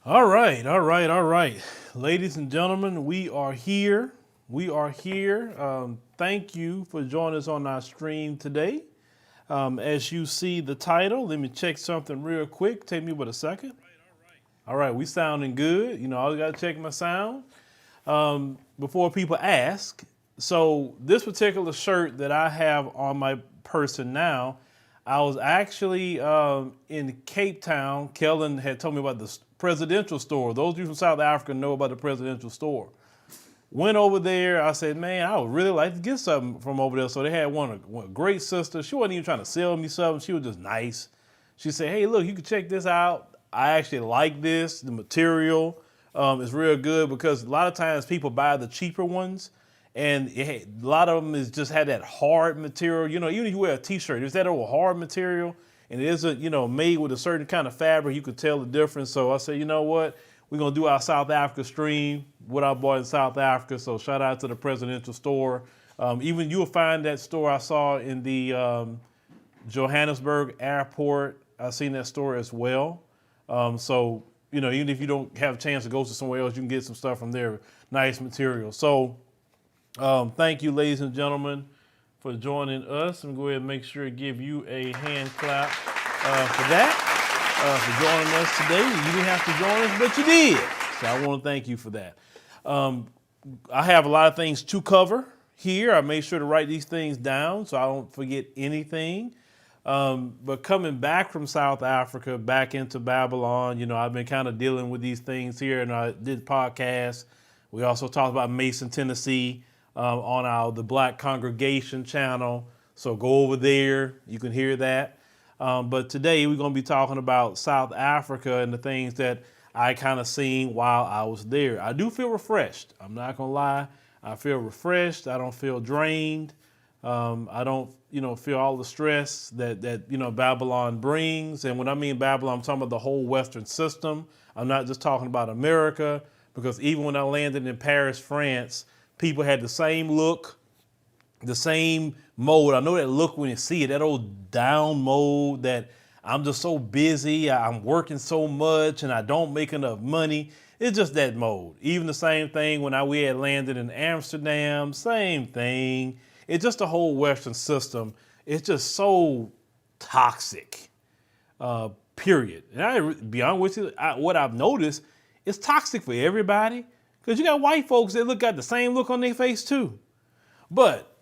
All right, all right, all right. Ladies and gentlemen, we are here. We are here. Thank you for joining us on our stream today. As you see the title, let me check something real quick. Take me with a second. All right, we sounding good. You know, I got to check my sound before people ask. So this particular shirt that I have on my person now, I was actually in Cape Town. Kellen had told me about the presidential store. Those of you from South Africa know about the presidential store. Went over there. I said, man, I would really like to get something from over there. So they had one great sister. She wasn't even trying to sell me something. She was just nice. She said, hey, look, you can check this out. I actually like this. The material is real good because a lot of times people buy the cheaper ones. And a lot of them is just had that hard material. You know, even if you wear a t-shirt, it's that old hard material. And it isn't, made with a certain kind of fabric. You could tell the difference. So I said, you know what? We're going to do our South Africa stream, what I bought in South Africa. So shout out to the presidential store. Even you'll find that store I saw in the Johannesburg airport. I've seen that store as well. So, even if you don't have a chance to go to somewhere else, you can get some stuff from there. Nice material. So thank you, ladies and gentlemen, for joining us. I'm going to go ahead and make sure to give you a hand clap for that. For joining us today. You didn't have to join us, but you did. So I want to thank you for that. I have a lot of things to cover here. I made sure to write these things down so I don't forget anything. But coming back from South Africa, back into Babylon, I've been kind of dealing with these things here, and I did podcasts. We also talked about Mason, Tennessee, on the Black Congregation channel. So go over there. You can hear that. But today we're going to be talking about South Africa and the things that I kind of seen while I was there. I do feel refreshed. I'm not going to lie. I feel refreshed. I don't feel drained. I don't, feel all the stress that Babylon brings. And when I mean Babylon, I'm talking about the whole Western system. I'm not just talking about America, because even when I landed in Paris, France, people had the same look, the same mode. I know that look when you see it, that old down mode that I'm just so busy, I'm working so much and I don't make enough money. It's just that mode. Even the same thing when we had landed in Amsterdam, same thing. It's just the whole Western system. It's just so toxic, period. And I be honest with you, what I've noticed, it's toxic for everybody, because you got white folks that got the same look on their face too. But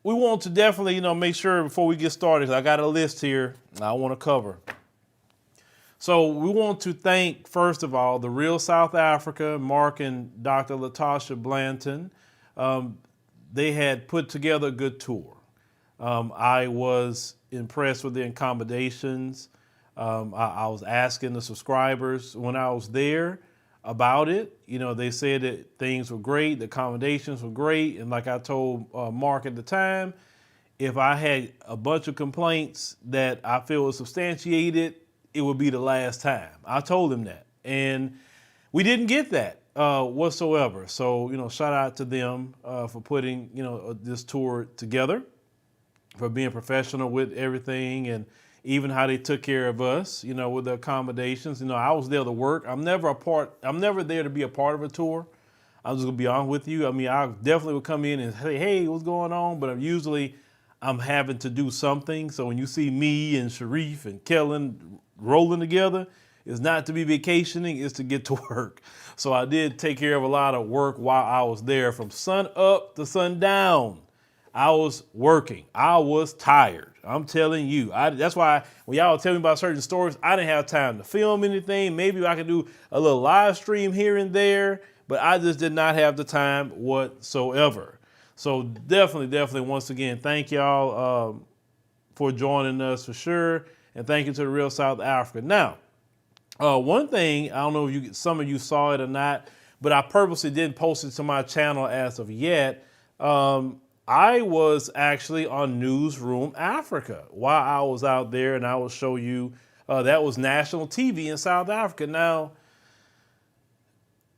we want to definitely, make sure before we get started, I got a list here I want to cover. So we want to thank, first of all, the Real South Africa, Mark and Dr. Latasha Blanton. They had put together a good tour. I was impressed with the accommodations. I was asking the subscribers when I was there about it. They said that things were great, the accommodations were great, and like I told Mark at the time, if I had a bunch of complaints that I feel was substantiated, it would be the last time. I told him that, and we didn't get that whatsoever. So shout out to them for putting this tour together, for being professional with everything, and even how they took care of us, with the accommodations. I was there to work. I'm never there to be a part of a tour. I'm just gonna be honest with you. I mean, I definitely would come in and say, hey, what's going on? But I'm having to do something. So when you see me and Sharif and Kellen rolling together, it's not to be vacationing, it's to get to work. So I did take care of a lot of work while I was there, from sun up to sundown. I was working. I was tired. I'm telling you. That's why when y'all tell me about certain stories, I didn't have time to film anything. Maybe I could do a little live stream here and there, but I just did not have the time whatsoever. So definitely, once again, thank y'all for joining us for sure. And thank you to the Real South Africa. Now, one thing, I don't know if some of you saw it or not, but I purposely didn't post it to my channel as of yet. I was actually on Newsroom Africa while I was out there, and I will show you, that was national TV in South Africa. Now,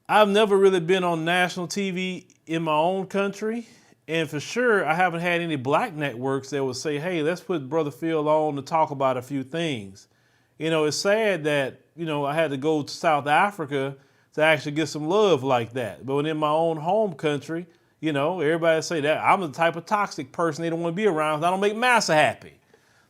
I've never really been on national TV in my own country, and for sure, I haven't had any black networks that would say, hey, let's put Brother Phil on to talk about a few things. It's sad that, I had to go to South Africa to actually get some love like that. But in my own home country, everybody say that I'm the type of toxic person they don't want to be around. I don't make massa happy.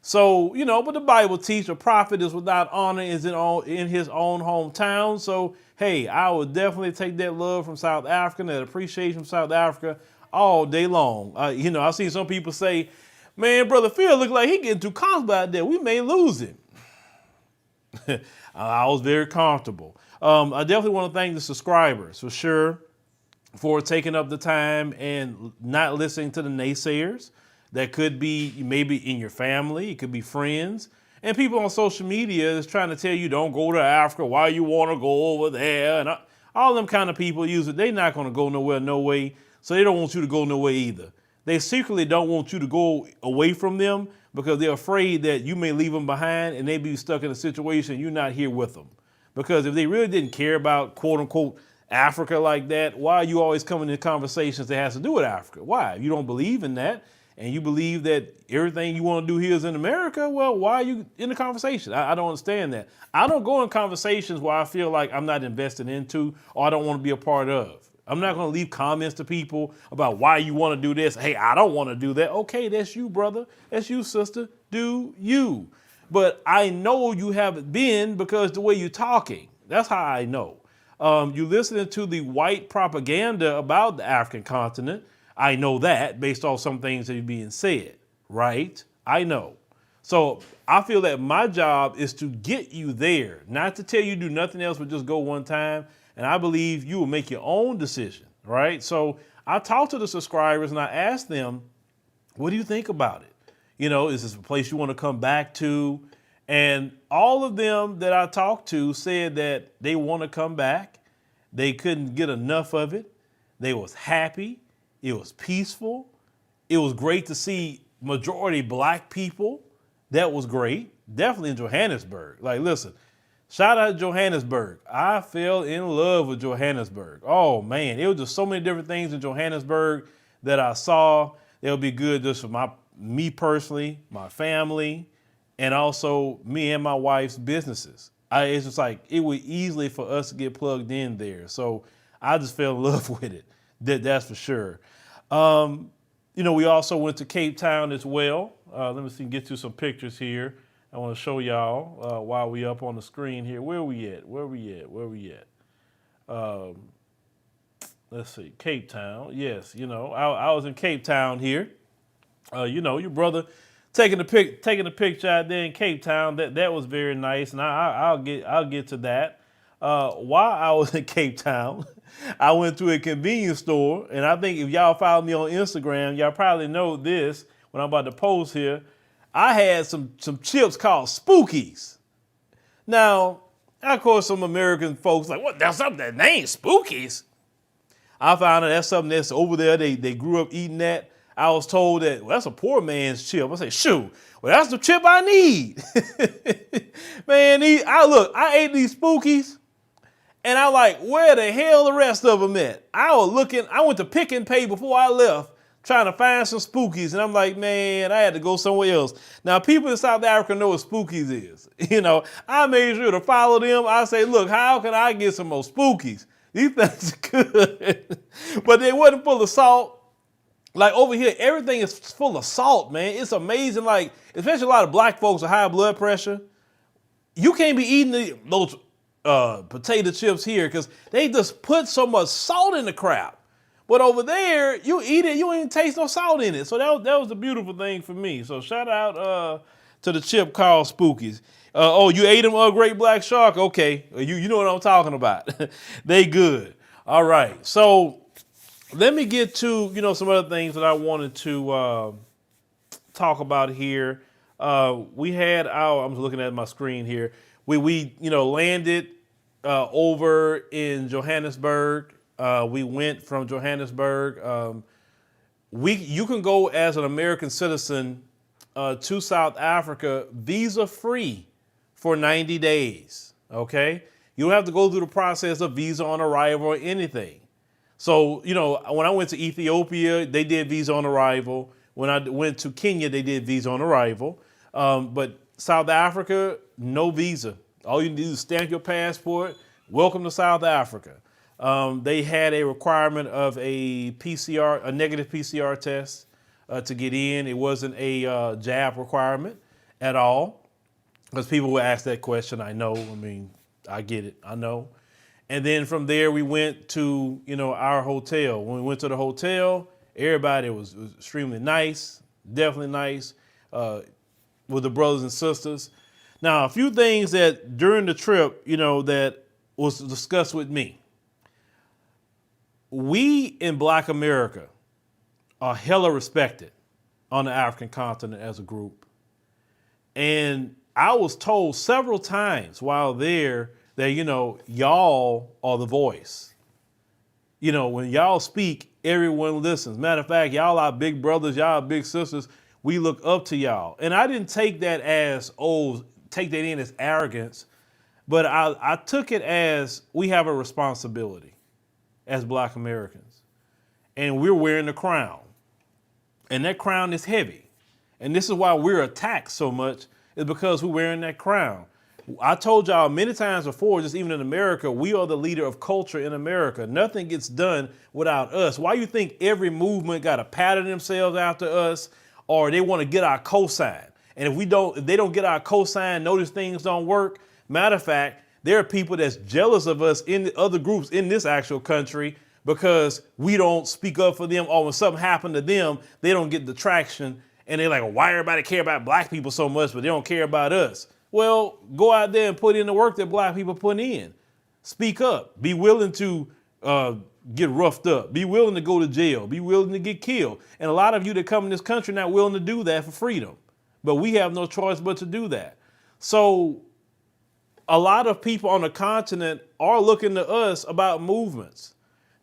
So, but the Bible teaches a prophet is without honor is in his own hometown. So, hey, I would definitely take that love from South Africa, that appreciation from South Africa all day long. I've seen some people say, man, Brother Phil look like he getting too comfortable out there. We may lose him. I was very comfortable. I definitely want to thank the subscribers for sure for taking up the time and not listening to the naysayers. That could be maybe in your family. It could be friends. And people on social media is trying to tell you don't go to Africa. Why you want to go over there? And all them kind of people use it. They're not going to go nowhere, no way. So they don't want you to go nowhere either. They secretly don't want you to go away from them because they're afraid that you may leave them behind and they be stuck in a situation you're not here with them. Because if they really didn't care about, quote unquote, Africa like that, why are you always coming into conversations that has to do with Africa? Why? You don't believe in that. And you believe that everything you want to do here is in America, well, why are you in the conversation? I don't understand that. I don't go in conversations where I feel like I'm not invested into or I don't want to be a part of. I'm not going to leave comments to people about why you want to do this. Hey, I don't want to do that. Okay, that's you, brother. That's you, sister. Do you. But I know you haven't been because the way you're talking. That's how I know. You're listening to the white propaganda about the African continent. I know that based off some things that are being said, right? I know. So I feel that my job is to get you there, not to tell you do nothing else but just go one time. And I believe you will make your own decision, right? So I talk to the subscribers and I ask them, what do you think about it? Is this a place you want to come back to? And all of them that I talked to said that they want to come back. They couldn't get enough of it. They was happy. It was peaceful. It was great to see majority black people. That was great. Definitely in Johannesburg. Like, listen, shout out to Johannesburg. I fell in love with Johannesburg. Oh, man. It was just so many different things in Johannesburg that I saw. They'll be good just for me personally, my family, and also me and my wife's businesses. It's just like it was easily for us to get plugged in there. So I just fell in love with it. That's for sure. We also went to Cape Town as well. Let me see, get to some pictures here. I want to show y'all while we up on the screen here. Where we at? Let's see, Cape Town. Yes, I was in Cape Town here. Your brother taking a picture out there in Cape Town. That was very nice, and I'll get to that. While I was in Cape Town, I went to a convenience store, and I think if y'all follow me on Instagram, y'all probably know this when I'm about to post here. I had some chips called Spookies. Now, of course, some American folks like, what? That's something that name Spookies. I found out that's something that's over there. They grew up eating that. I was told that, well, that's a poor man's chip. I say, shoot, well, that's the chip I need. Man, I ate these Spookies. And I like, where the hell the rest of them at? I went to Pick and Pay before I left, trying to find some Spookies. And I'm like, man, I had to go somewhere else. Now, people in South Africa know what Spookies is. I made sure to follow them. I say, look, how can I get some more Spookies? These things are good. But they wasn't full of salt. Like over here, everything is full of salt, man. It's amazing. Like, especially a lot of black folks with high blood pressure. You can't be eating those potato chips here because they just put so much salt in the crap. But over there, you eat it, you don't even taste no salt in it. So that was a beautiful thing for me. So shout out to the chip called Spookies. You ate them, Great Black Shark? Okay, you know what I'm talking about. They good. All right, so let me get to some other things that I wanted to talk about here. We had I'm looking at my screen here. We landed over in Johannesburg. We went from Johannesburg. You can go as an American citizen to South Africa visa free for 90 days. Okay, you don't have to go through the process of visa on arrival or anything. So when I went to Ethiopia, they did visa on arrival. When I went to Kenya, they did visa on arrival. But South Africa, no visa. All you need to do is stamp your passport. Welcome to South Africa. They had a requirement of a PCR, a negative PCR test to get in. It wasn't a jab requirement at all, because people will ask that question. I know. I mean, I get it. I know. And then from there, we went to, our hotel. When we went to the hotel, everybody was extremely nice, definitely nice, with the brothers and sisters. Now, a few things that during the trip, that was discussed with me. We in Black America are hella respected on the African continent as a group. And I was told several times while there that, y'all are the voice. When y'all speak, everyone listens. Matter of fact, y'all are big brothers, y'all are big sisters. We look up to y'all. And I didn't take that as, take that in as arrogance, but I took it as we have a responsibility as Black Americans. And we're wearing the crown. And that crown is heavy. And this is why we're attacked so much, is because we're wearing that crown. I told y'all many times before, just even in America, we are the leader of culture in America. Nothing gets done without us. Why you think every movement got to pattern themselves after us, or they want to get our cosign? And if they don't get our cosign, notice things don't work. Matter of fact, there are people that's jealous of us in the other groups in this actual country because we don't speak up for them, or when something happened to them, they don't get the traction. And they're like, why everybody care about Black people so much, but they don't care about us? Well, go out there and put in the work that Black people put in. Speak up. Be willing to get roughed up. Be willing to go to jail. Be willing to get killed. And a lot of you that come in this country not willing to do that for freedom. But we have no choice but to do that. So a lot of people on the continent are looking to us about movements.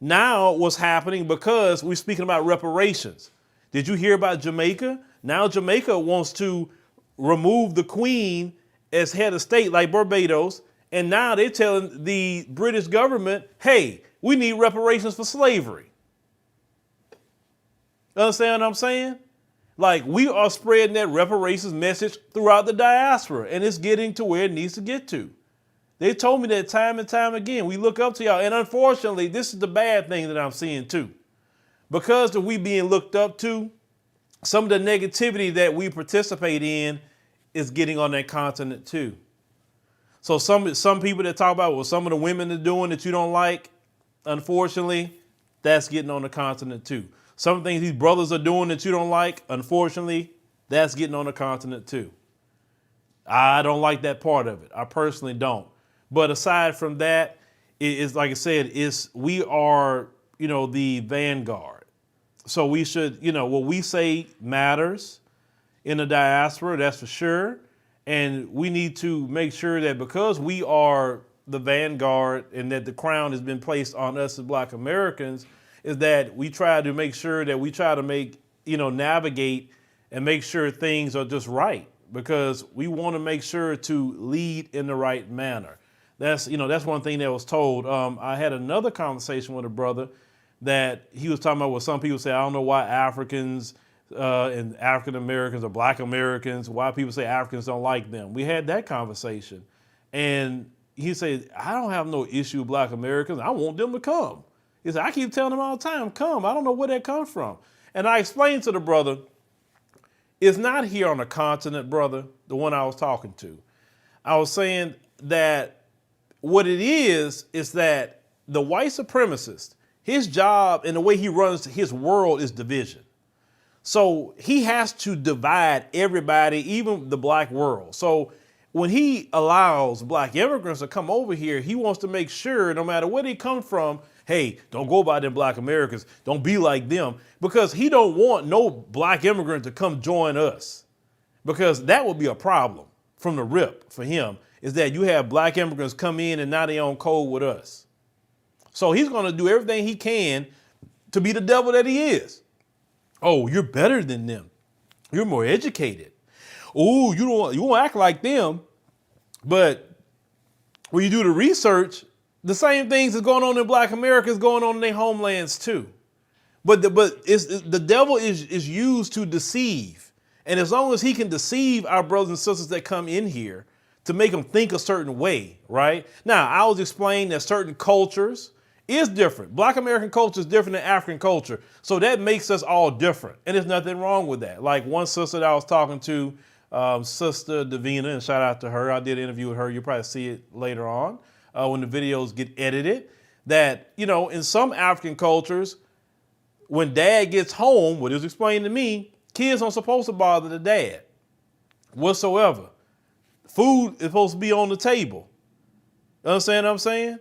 Now what's happening, because we're speaking about reparations. Did you hear about Jamaica? Now Jamaica wants to remove the Queen as head of state like Barbados. And now they're telling the British government, hey, we need reparations for slavery. Understand what I'm saying? Like, we are spreading that reparations message throughout the diaspora, and it's getting to where it needs to get to. They told me that time and time again. We look up to y'all. And unfortunately, this is the bad thing that I'm seeing too. Because of we being looked up to, some of the negativity that we participate in is getting on that continent too. So some people that talk about what some of the women are doing that you don't like, unfortunately, that's getting on the continent too. Some things these brothers are doing that you don't like, unfortunately, that's getting on the continent too. I don't like that part of it. I personally don't. But aside from that, it's like I said, we are, the vanguard. So we should, what we say matters in the diaspora, that's for sure. And we need to make sure that because we are the vanguard and that the crown has been placed on us as Black Americans, is that we try to make sure that we try to make, navigate and make sure things are just right, because we want to make sure to lead in the right manner. That's one thing that was told. I had another conversation with a brother that he was talking about what some people say, I don't know why Africans and African Americans or Black Americans, why people say Africans don't like them. We had that conversation. And he said, I don't have no issue with Black Americans. I want them to come. He said, I keep telling them all the time, come. I don't know where that comes from. And I explained to the brother, it's not here on the continent, brother, the one I was talking to. I was saying that what it is that the white supremacist, his job and the way he runs his world is division. So he has to divide everybody, even the Black world. So when he allows Black immigrants to come over here, he wants to make sure no matter where they come from, hey, don't go by them Black Americans. Don't be like them, because he don't want no Black immigrant to come join us, because that would be a problem from the rip for him, is that you have Black immigrants come in and now they on code with us. So he's going to do everything he can to be the devil that he is. Oh, you're better than them. You're more educated. Oh, you won't act like them. But when you do the research, the same things that's going on in Black America is going on in their homelands too. But the devil is used to deceive. And as long as he can deceive our brothers and sisters that come in here to make them think a certain way, right? Now, I was explaining that certain cultures is different. Black American culture is different than African culture. So that makes us all different. And there's nothing wrong with that. Like one sister that I was talking to, Sister Davina, and shout out to her. I did an interview with her. You'll probably see it later on when the videos get edited. That, you know, in some African cultures, when dad gets home, what he was explaining to me, kids aren't supposed to bother the dad whatsoever. Food is supposed to be on the table. Understand what I'm saying?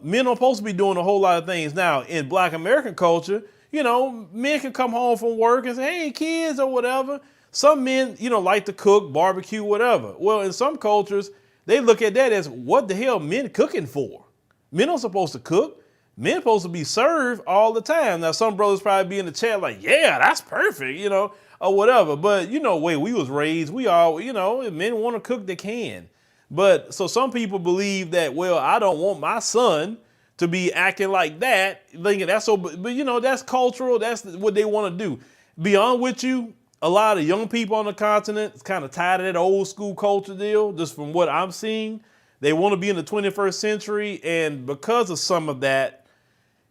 Men are supposed to be doing a whole lot of things. Now, in Black American culture, you know, men can come home from work and say, hey, kids, or whatever. Some men, you know, like to cook, barbecue, whatever. Well, in some cultures, they look at that as what the hell men cooking for? Men aren't supposed to cook. Men are supposed to be served all the time. Now, some brothers probably be in the chat like, yeah, that's perfect, you know, or whatever. But, you know, way we was raised, we all, you know, if men want to cook, they can. But so some people believe that, well, I don't want my son to be acting like that, thinking that's so, but you know, that's cultural. That's what they want to do. Beyond with you, a lot of young people on the continent is kind of tired of that old school culture deal, just from what I'm seeing. They want to be in the 21st century. And because of some of that,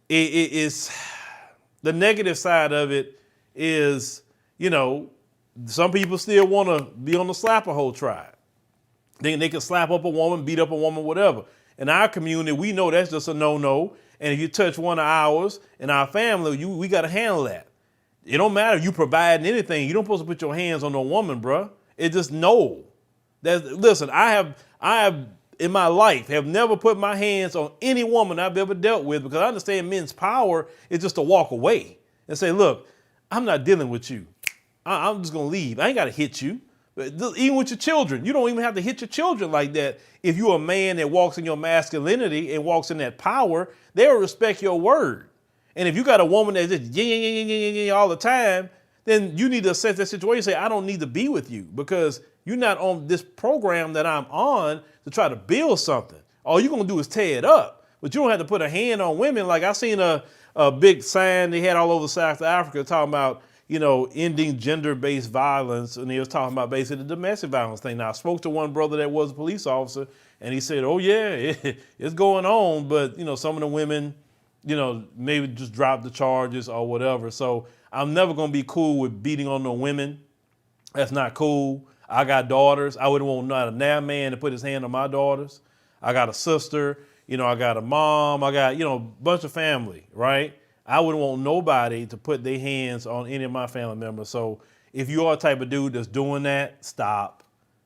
it's the negative side of it is, you know, some people still want to be on the slapper hole tribe. They can slap up a woman, beat up a woman, whatever. In our community, we know that's just a no-no. And if you touch one of ours in our family, we got to handle that. It don't matter if you providing anything. You don't supposed to put your hands on no woman, bruh. It just no. Listen, I have in my life have never put my hands on any woman I've ever dealt with, because I understand men's power is just to walk away and say, look, I'm not dealing with you. I'm just going to leave. I ain't got to hit you. Even with your children, you don't even have to hit your children like that. If you're a man that walks in your masculinity and walks in that power, they'll respect your word. And if you got a woman that's just all the time, then you need to assess that situation and say, I don't need to be with you, because you're not on this program that I'm on to try to build something. All you're going to do is tear it up. But you don't have to put a hand on women. Like I seen a big sign they had all over South Africa talking about, you know, ending gender-based violence. And he was talking about basically the domestic violence thing. Now, I spoke to one brother that was a police officer, and he said, oh, yeah, it's going on. But, you know, some of the women, you know, maybe just drop the charges or whatever. So I'm never going to be cool with beating on no women. That's not cool. I got daughters. I wouldn't want not a damn man to put his hand on my daughters. I got a sister. You know, I got a mom. I got, you know, a bunch of family, right? I wouldn't want nobody to put their hands on any of my family members. So if you are a type of dude that's doing that, stop.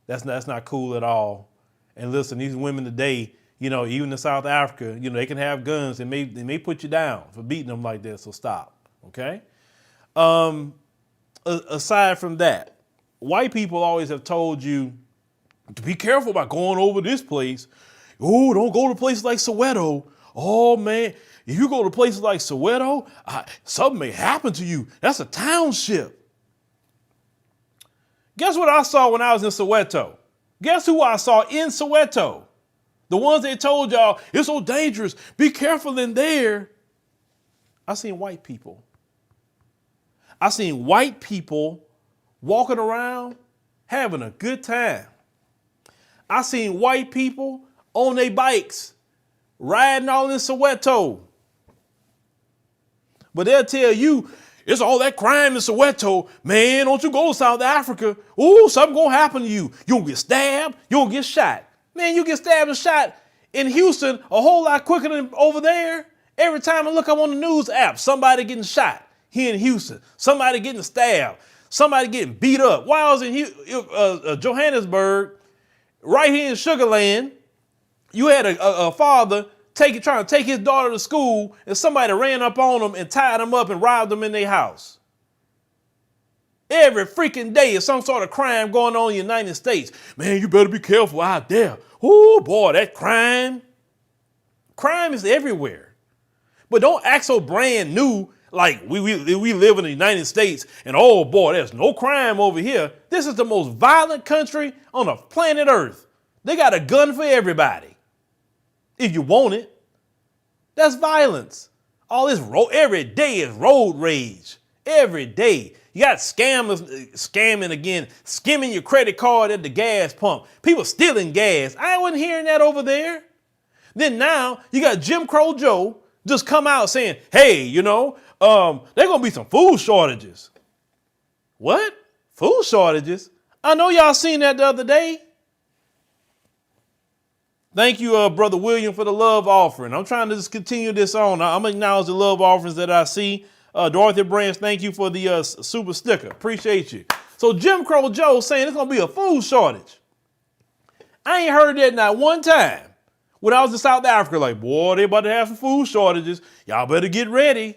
That's not cool at all. And listen, these women today, you know, even in South Africa, you know, they can have guns. They may put you down for beating them like that. So stop. Okay. Aside from that, white people always have told you to be careful about going over this place. Oh, don't go to places like Soweto. Oh, man. If you go to places like Soweto, something may happen to you. That's a township. Guess what I saw when I was in Soweto? Guess who I saw in Soweto? The ones that told y'all, it's so dangerous, be careful in there. I seen white people. I seen white people walking around having a good time. I seen white people on their bikes riding all in Soweto. But they'll tell you, it's all that crime in Soweto. Man, don't you go to South Africa. Ooh, something gonna happen to you. You gonna get stabbed, you gonna get shot. Man, you get stabbed and shot in Houston a whole lot quicker than over there. Every time I look up on the news app, somebody getting shot here in Houston, somebody getting stabbed, somebody getting beat up. While I was in Johannesburg, right here in Sugar Land, you had a father trying to take his daughter to school, and somebody ran up on them and tied them up and robbed them in their house. Every freaking day is some sort of crime going on in the United States. Man, you better be careful out there. Oh boy, that crime. Crime is everywhere. But don't act so brand new like we live in the United States and oh boy, there's no crime over here. This is the most violent country on the planet Earth. They got a gun for everybody. If you want it, that's violence. All this every day is road rage. Every day. You got scammers scamming again, skimming your credit card at the gas pump. People stealing gas. I wasn't hearing that over there. Then now you got Jim Crow Joe just come out saying, hey, there's going to be some food shortages. What? Food shortages? I know y'all seen that the other day. Thank you, Brother William, for the love offering. I'm trying to just continue this on. I'm going to acknowledge the love offerings that I see. Dorothy Branch, thank you for the super sticker. Appreciate you. So Jim Crow Joe saying there's going to be a food shortage. I ain't heard that not one time. When I was in South Africa, like, boy, they about to have some food shortages. Y'all better get ready.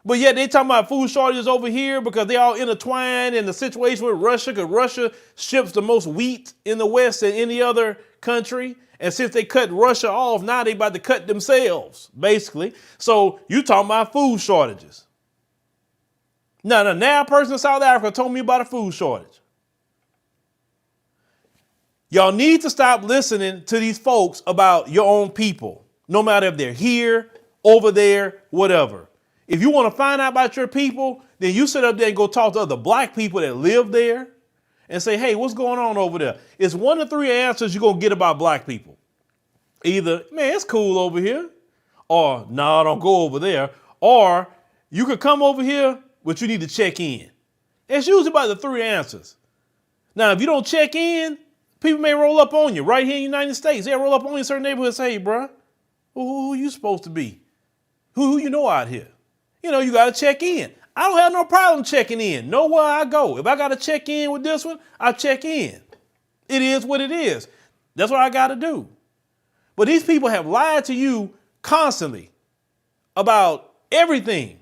But yet they talking about food shortages over here because they all intertwined in the situation with Russia, because Russia ships the most wheat in the West than any other country. And since they cut Russia off, now they about to cut themselves, basically. So you talking about food shortages. Now a person in South Africa told me about a food shortage. Y'all need to stop listening to these folks about your own people, no matter if they're here, over there, whatever. If you want to find out about your people, then you sit up there and go talk to other black people that live there and say, hey, what's going on over there? It's 1 of 3 answers you're going to get about black people. Either, man, it's cool over here, or no, don't go over there. Or you could come over here, but you need to check in. It's usually about the 3 answers. Now, if you don't check in, people may roll up on you right here in the United States. They'll roll up on you in certain neighborhoods and say, hey, bro, who you supposed to be? Who you know out here? You got to check in. I don't have no problem checking in. Know where I go. If I got to check in with this one, I check in. It is what it is. That's what I got to do. But these people have lied to you constantly about everything.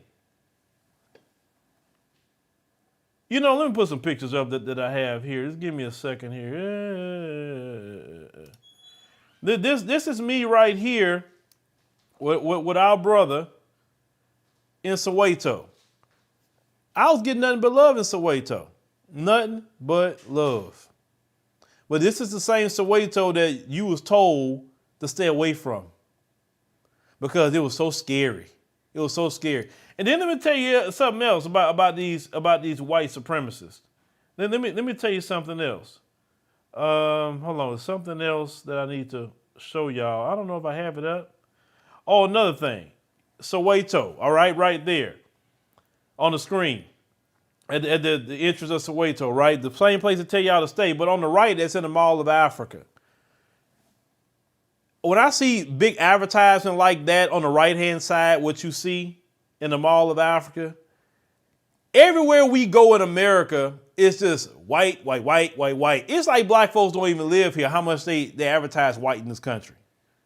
Let me put some pictures up that I have here. Just give me a second here. This is me right here with our brother in Soweto. I was getting nothing but love in Soweto. Nothing but love. But this is the same Soweto that you was told to stay away from because it was so scary. It was so scary. And then let me tell you something else about these white supremacists. Then let me tell you something else. Hold on, there's something else that I need to show y'all. I don't know if I have it up. Oh, another thing. Soweto, all right there on the screen. At the entrance of Soweto, right? The same place to tell y'all to stay, but on the right, that's in the Mall of Africa. When I see big advertising like that on the right-hand side, what you see in the Mall of Africa, everywhere we go in America, it's just white. It's like black folks don't even live here, how much they advertise white in this country,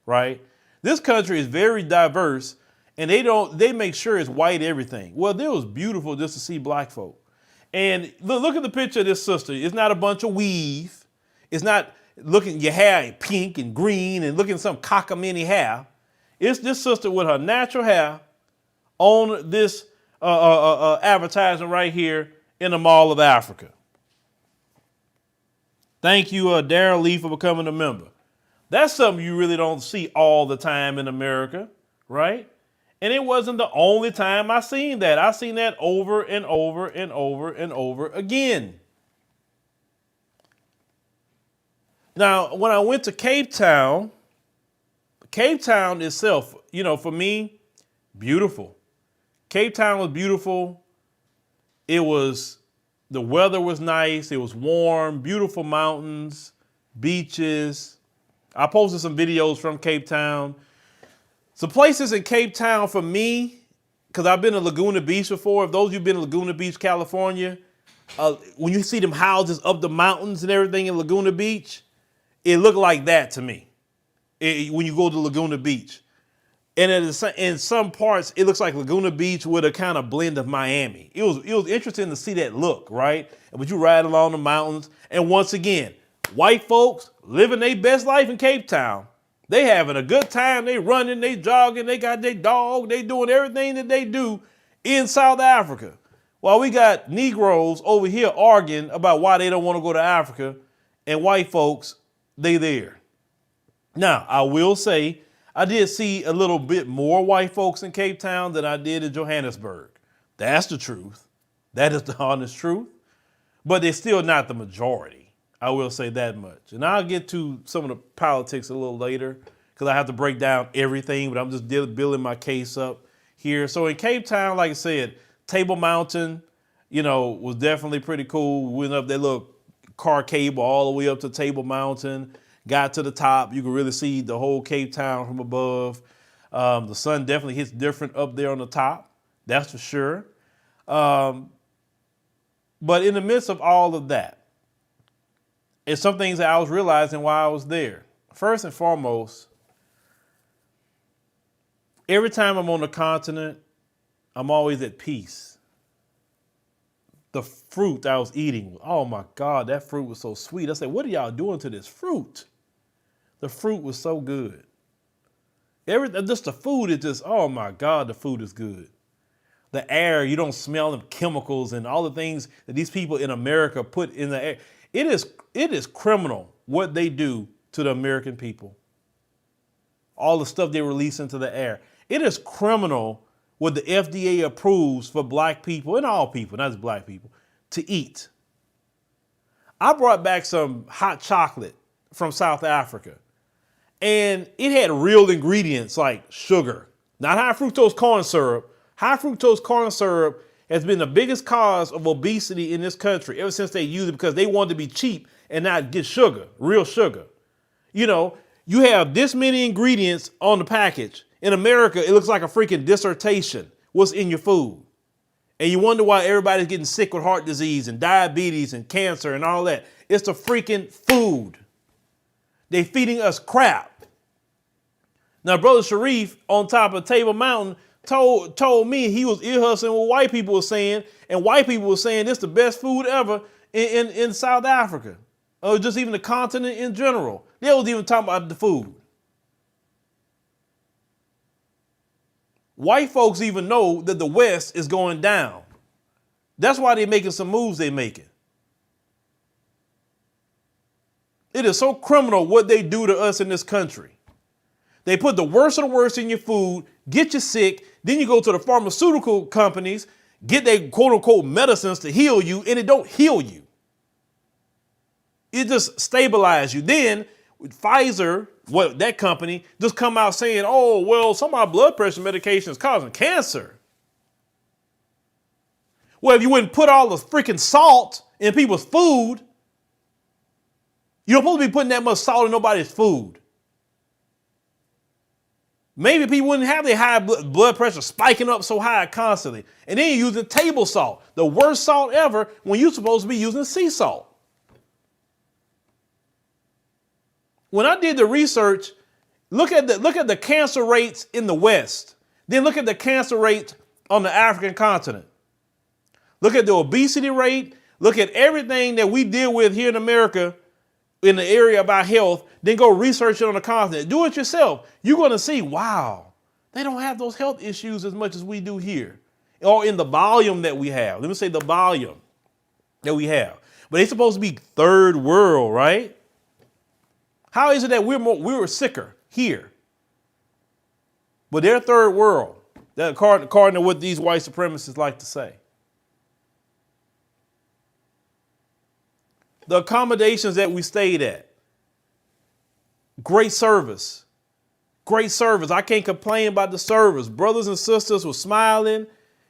right? This country is very diverse, and they make sure it's white everything. Well, it was beautiful just to see black folk. And look at the picture of this sister. It's not a bunch of weave. It's not looking your hair pink and green and looking some cockamamie hair. It's this sister with her natural hair on this advertising right here in the Mall of Africa. Thank you, Darren Lee, for becoming a member. That's something you really don't see all the time in America, right? And it wasn't the only time I seen that. I seen that over and over and over and over again. Now, when I went to Cape Town itself, for me, beautiful. Cape Town was beautiful. The weather was nice. It was warm, beautiful mountains, beaches. I posted some videos from Cape Town. Some places in Cape Town for me, because I've been to Laguna Beach before. If those of you have been to Laguna Beach, California, when you see them houses up the mountains and everything in Laguna Beach, it looked like that to me when you go to Laguna Beach. And in some parts, it looks like Laguna Beach with a kind of blend of Miami. It was interesting to see that look, right? But you ride along the mountains. And once again, white folks living their best life in Cape Town. They having a good time. They running, they jogging, they got their dog. They doing everything that they do in South Africa. While we got Negroes over here arguing about why they don't want to go to Africa, and white folks, they there. Now, I will say, I did see a little bit more white folks in Cape Town than I did in Johannesburg. That's the truth. That is the honest truth. But they're still not the majority. I will say that much. And I'll get to some of the politics a little later because I have to break down everything, but I'm just building my case up here. So in Cape Town, like I said, Table Mountain, was definitely pretty cool. We went up that little car cable all the way up to Table Mountain, got to the top. You could really see the whole Cape Town from above. The sun definitely hits different up there on the top. That's for sure. But in the midst of all of that, it's some things that I was realizing while I was there. First and foremost, every time I'm on the continent, I'm always at peace. The fruit I was eating, oh my God, that fruit was so sweet. I said, what are y'all doing to this fruit? The fruit was so good. Just the food is just, oh my God, the food is good. The air, you don't smell them chemicals and all the things that these people in America put in the air. It is criminal what they do to the American people. All the stuff they release into the air. It is criminal what the FDA approves for black people and all people, not just black people, to eat. I brought back some hot chocolate from South Africa, and it had real ingredients like sugar, not high fructose corn syrup. High fructose corn syrup has been the biggest cause of obesity in this country ever since they used it because they wanted to be cheap and not get sugar, real sugar. You have this many ingredients on the package. In America, it looks like a freaking dissertation, what's in your food. And you wonder why everybody's getting sick with heart disease and diabetes and cancer and all that. It's the freaking food. They're feeding us crap. Now, Brother Sharif on top of Table Mountain told me he was ear hustling what white people were saying, and white people were saying this the best food ever in South Africa, or just even the continent in general. They was even talking about the food. White folks even know that the West is going down. That's why they're making some moves they're making. It is so criminal what they do to us in this country. They put the worst of the worst in your food, get you sick, then you go to the pharmaceutical companies, get their quote unquote medicines to heal you, and it don't heal you. It just stabilizes you. Then with Pfizer, that company, just come out saying, oh, well, some of our blood pressure medication is causing cancer. Well, if you wouldn't put all the freaking salt in people's food, you don't supposed to be putting that much salt in nobody's food. Maybe people wouldn't have their high blood pressure spiking up so high constantly. And then you're using table salt, the worst salt ever, when you're supposed to be using sea salt. When I did the research, look at the cancer rates in the West. Then look at the cancer rates on the African continent. Look at the obesity rate. Look at everything that we deal with here in America in the area of our health, then go research it on the continent. Do it yourself. You're going to see, wow, they don't have those health issues as much as we do here, or in the volume that we have. Let me say the volume that we have. But they're supposed to be third world, right? How is it that we're sicker here, but they're third world? That according to what these white supremacists like to say. The accommodations that we stayed at, great service. Great service. I can't complain about the service. Brothers and sisters were smiling,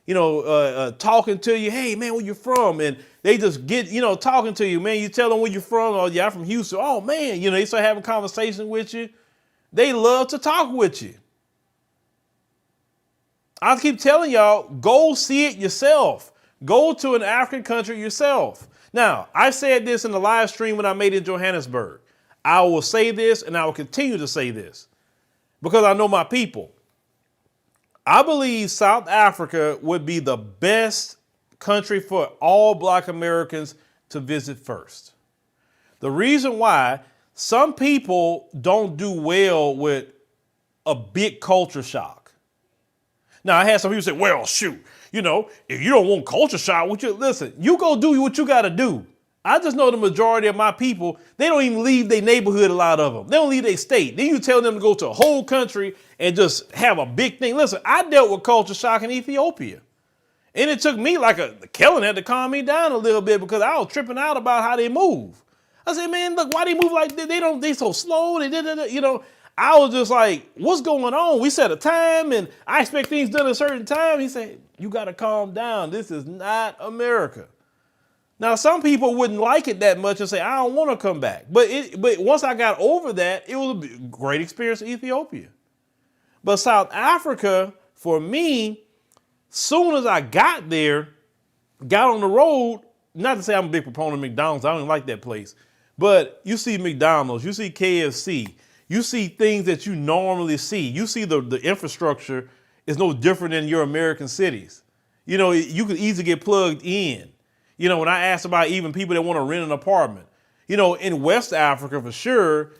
talking to you. Hey, man, where you from? And they just get, talking to you, man. You tell them where you're from. Oh, yeah, I'm from Houston. Oh, man, they start having conversation with you. They love to talk with you. I keep telling y'all, go see it yourself. Go to an African country yourself. Now, I said this in the live stream when I made it in Johannesburg. I will say this, and I will continue to say this because I know my people. I believe South Africa would be the best country for all Black Americans to visit first. The reason why, some people don't do well with a big culture shock. Now, I had some people say, well, shoot, if you don't want culture shock, listen, you go do what you got to do. I just know the majority of my people, they don't even leave their neighborhood, a lot of them. They don't leave their state. Then you tell them to go to a whole country and just have a big thing. Listen, I dealt with culture shock in Ethiopia. And it took me Kellen had to calm me down a little bit because I was tripping out about how they move. I said, man, look, why they move like this? They so slow. I was just like, what's going on? We set a time and I expect things done at a certain time. He said, you got to calm down. This is not America. Now, some people wouldn't like it that much and say, I don't want to come back. But once I got over that, it was a great experience in Ethiopia. But South Africa, for me, soon as I got there, got on the road, not to say I'm a big proponent of McDonald's, I don't even like that place, but you see McDonald's, you see KFC, you see things that you normally see. You see the infrastructure is no different than your American cities. You could easily get plugged in. When I asked about even people that want to rent an apartment, in West Africa for sure,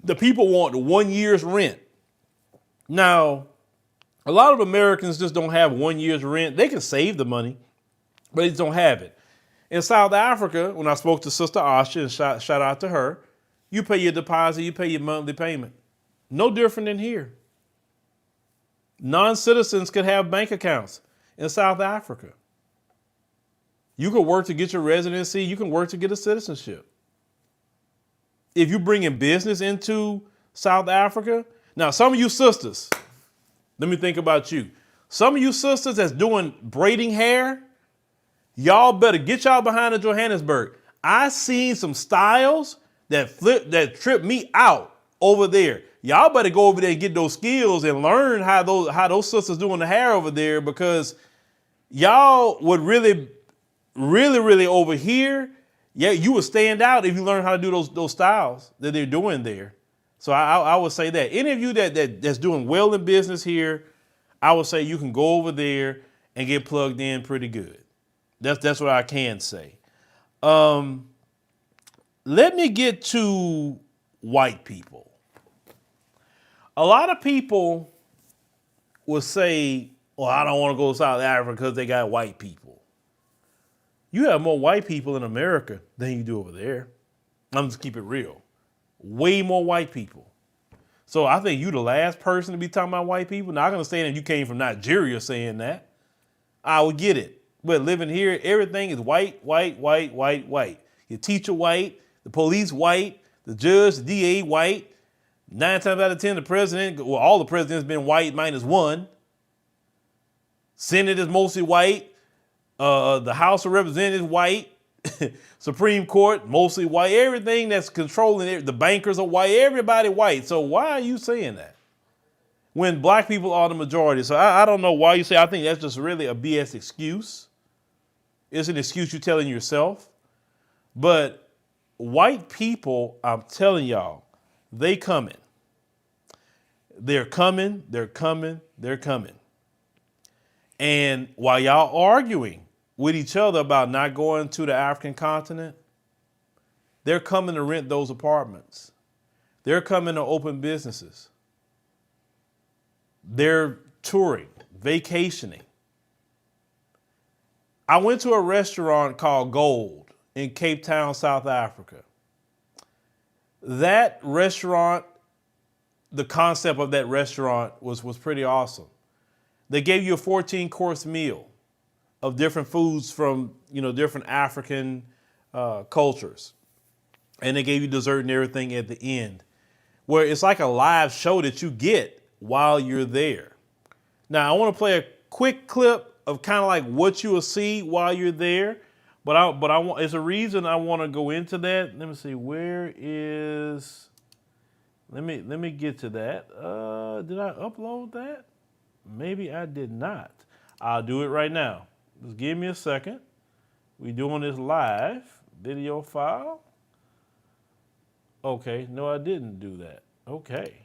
the people want 1 year's rent. Now, a lot of Americans just don't have 1 year's rent. They can save the money, but they just don't have it. In South Africa, when I spoke to Sister Asha, and shout out to her, you pay your deposit, you pay your monthly payment. No different than here. Non-citizens could have bank accounts in South Africa. You can work to get your residency. You can work to get a citizenship. If you bring in business into South Africa, now some of you sisters, let me think about you. Some of you sisters that's doing braiding hair, y'all better get y'all behind the Johannesburg. I seen some styles that trip me out over there. Y'all better go over there and get those skills and learn how those sisters doing the hair over there, because y'all would really over here, yeah, you would stand out if you learn how to do those styles that they're doing there. So I would say that any of you that's doing well in business here, I would say you can go over there and get plugged in pretty good. That's what I can say. Let me get to white people. A lot of people will say, well, I don't want to go to South Africa because they got white people. You have more white people in America than you do over there. I'm just keep it real. Way more white people. So I think you the last person to be talking about white people. Now, I'm going to say that you came from Nigeria saying that. I would get it. But living here, everything is white, white, white, white, white. Your teacher white, the police white, the judge, the DA white. 9 times out of 10, the president, well, all the presidents been white minus one. Senate is mostly white. The House of Representatives white. Supreme Court mostly white. Everything that's controlling it, the bankers are white. Everybody white. So why are you saying that when black people are the majority? So I don't know why you say. I think that's just really a BS excuse. It's an excuse you're telling yourself. But white people, I'm telling y'all, they coming. They're coming. They're coming. They're coming. And while y'all arguing with each other about not going to the African continent, they're coming to rent those apartments. They're coming to open businesses. They're touring, vacationing. I went to a restaurant called Gold in Cape Town, South Africa. That restaurant, the concept of that restaurant was pretty awesome. They gave you a 14-course meal of different foods from, different African cultures. And they gave you dessert and everything at the end, where it's like a live show that you get while you're there. Now, I want to play a quick clip of kind of like what you will see while you're there, but I want, it's a reason I want to go into that. Let me see, let me get to that. Did I upload that? Maybe I did not. I'll do it right now. Just give me a second. We're doing this live video file. Okay, no, I didn't do that. Okay.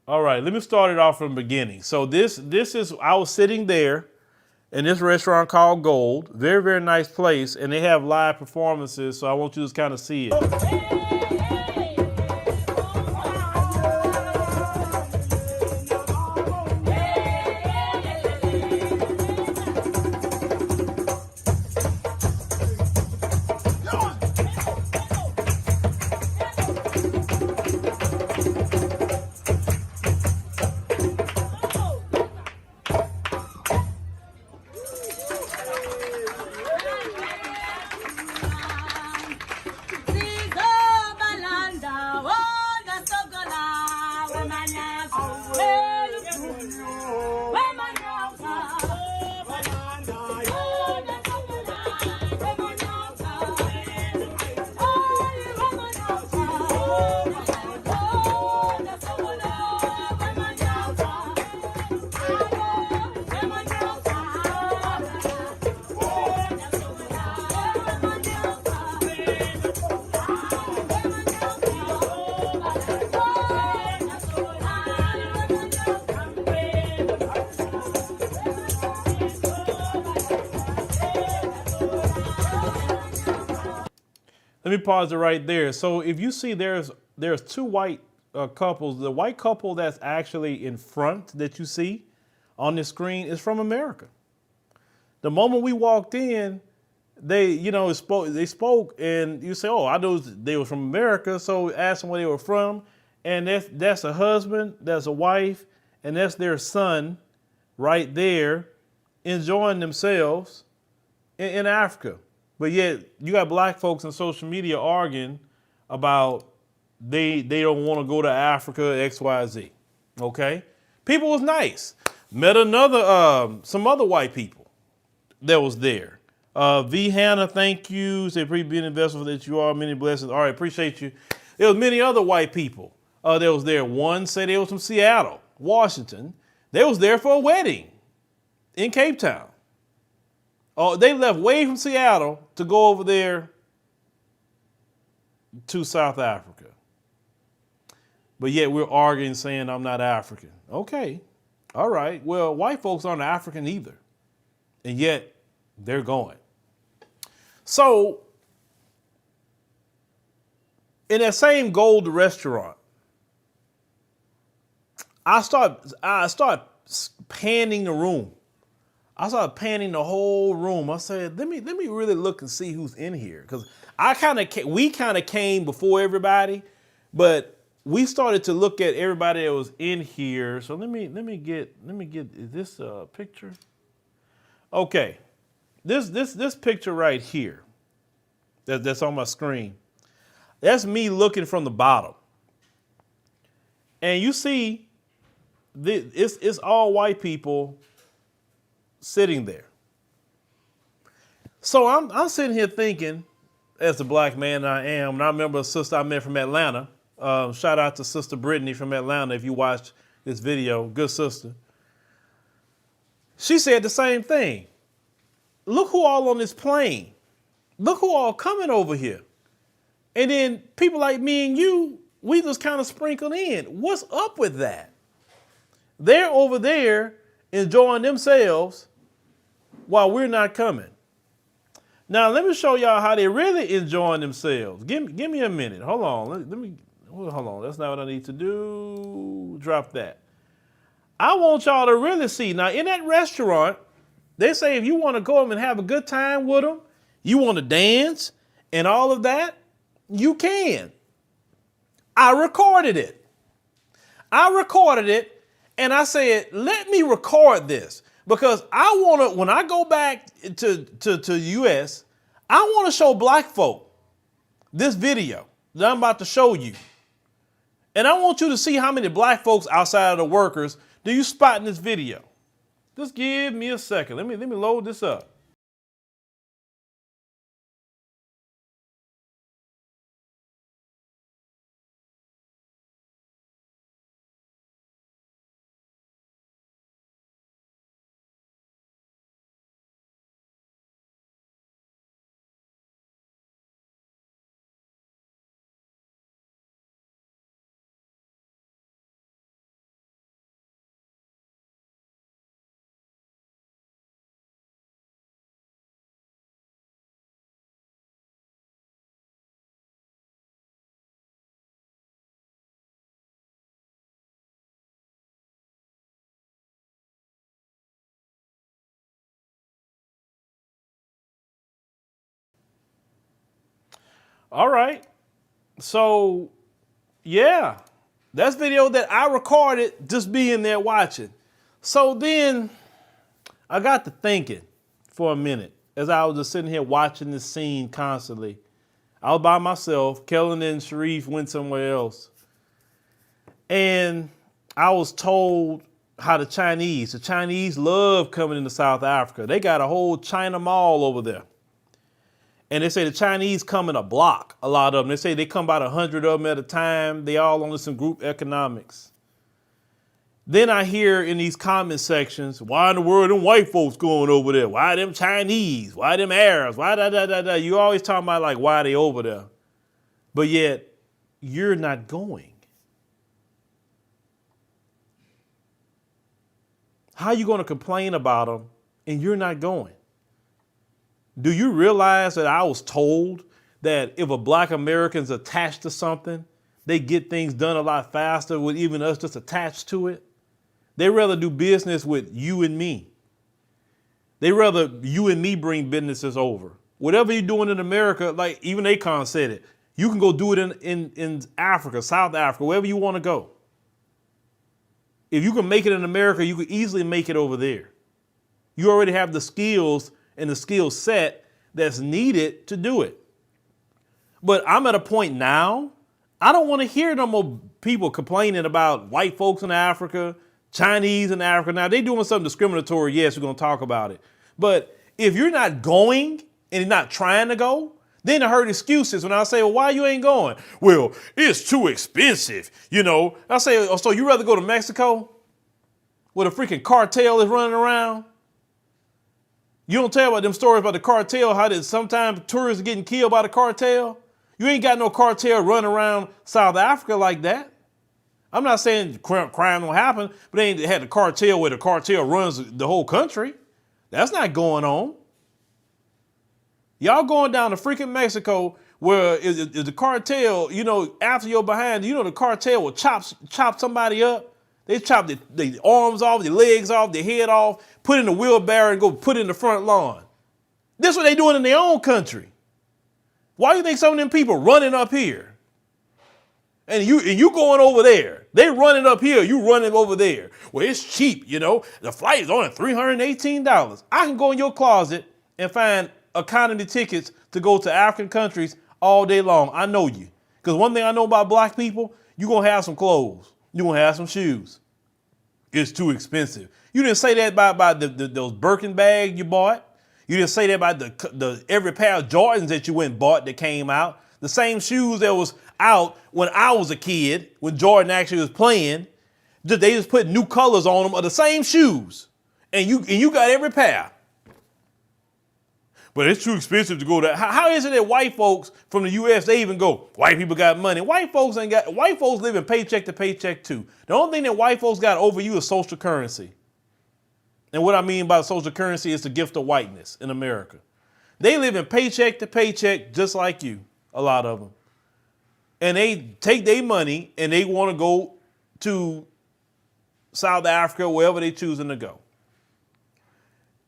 All right, let me start it off from the beginning. So this is, I was sitting there in this restaurant called Gold. Very, very nice place. And they have live performances, so I want you to just kind of see it. Let me pause it right there. So if you see there's two white couples, the white couple that's actually in front that you see on the screen is from America. The moment we walked in, they spoke and you say, oh, I know they were from America. So ask them where they were from. And that's a husband, that's a wife, and that's their son right there enjoying themselves in Africa. But yet you got black folks on social media arguing about they don't want to go to Africa, XYZ. Okay? People was nice. Met some other white people that was there. V. Hannah, thank you. Say, being invested that you are. Many blessings. All right, appreciate you. There was many other white people that was there. One said they was from Seattle, Washington. They was there for a wedding in Cape Town. Oh, they left way from Seattle to go over there to South Africa. But yet we're arguing saying I'm not African. Okay. All right. Well, white folks aren't African either. And yet they're going. So in that same Gold restaurant, I start panning the room. I started panning the whole room. I said, let me really look and see who's in here. Because we kind of came before everybody, but we started to look at everybody that was in here. So let me get, is this a picture? Okay. This picture right here, that's on my screen. That's me looking from the bottom. And you see, it's all white people sitting there. So I'm sitting here thinking, as the black man I am, and I remember a sister I met from Atlanta. Shout out to Sister Brittany from Atlanta if you watched this video. Good sister. She said the same thing. Look who all on this plane. Look who all coming over here. And then people like me and you, we just kind of sprinkled in. What's up with that? They're over there enjoying themselves while we're not coming. Now, let me show y'all how they really enjoying themselves. Give me a minute. Hold on. Hold on. That's not what I need to do. Drop that. I want y'all to really see. Now, in that restaurant, they say if you want to go up and have a good time with them, you want to dance and all of that, you can. I recorded it. And I said, let me record this because I want to, when I go back to U.S., I want to show black folk this video that I'm about to show you. And I want you to see how many black folks outside of the workers do you spot in this video. Just give me a second. Let me load this up. All right. So, yeah, that's video that I recorded just being there watching. So then I got to thinking for a minute as I was just sitting here watching this scene constantly. I was by myself. Kellen and Sharif went somewhere else. And I was told how the Chinese love coming into South Africa. They got a whole China mall over there. And they say the Chinese come in a block, a lot of them. They say they come about 100 of them at a time. They all on some group economics. Then I hear in these comment sections, why in the world them white folks going over there? Why them Chinese? Why them Arabs? Why da. You always talking about like why they over there. But yet you're not going. How are you going to complain about them and you're not going? Do you realize that I was told that if a black American's attached to something, they get things done a lot faster with even us just attached to it. They rather do business with you and me. They rather you and me bring businesses over. Whatever you're doing in America, like even Akon said it, you can go do it in Africa, South Africa, wherever you want to go. If you can make it in America, you can easily make it over there. You already have the skills and the skill set that's needed to do it. But I'm at a point now, I don't want to hear no more people complaining about white folks in Africa, Chinese in Africa. Now, they're doing something discriminatory. Yes, we're going to talk about it. But if you're not going and you're not trying to go, then I heard excuses when I say, well, why you ain't going? Well, it's too expensive. You know, I say, oh, so you rather go to Mexico where the freaking cartel is running around? You don't tell about them stories about the cartel, how that sometimes tourists are getting killed by the cartel. You ain't got no cartel running around South Africa like that. I'm not saying crime don't happen, but they ain't had the cartel where the cartel runs the whole country. That's not going on. Y'all going down to freaking Mexico where is the cartel, you know, after you're behind, you know, the cartel will chop somebody up. They chop their arms off, their legs off, their head off, put in the wheelbarrow and go put it in the front lawn. This is what they doing in their own country. Why do you think some of them people running up here? And you going over there. They running up here, you running over there. Well, it's cheap, you know. The flight is only $318. I can go in your closet and find economy tickets to go to African countries all day long. I know you. Because one thing I know about black people, you're going to have some clothes. You're going to have some shoes. It's too expensive. You didn't say that about those Birkin bags you bought. You didn't say that about the every pair of Jordans that you went and bought that came out. The same shoes that was out when I was a kid, when Jordan actually was playing. They just put new colors on them of the same shoes. And you got every pair. But it's too expensive to go there. How is it that white folks from the U.S., they even go, white people got money? White folks live in paycheck to paycheck too. The only thing that white folks got over you is social currency. And what I mean by social currency is the gift of whiteness in America. They live in paycheck to paycheck just like you, a lot of them. And they take their money and they want to go to South Africa, wherever they choosing to go.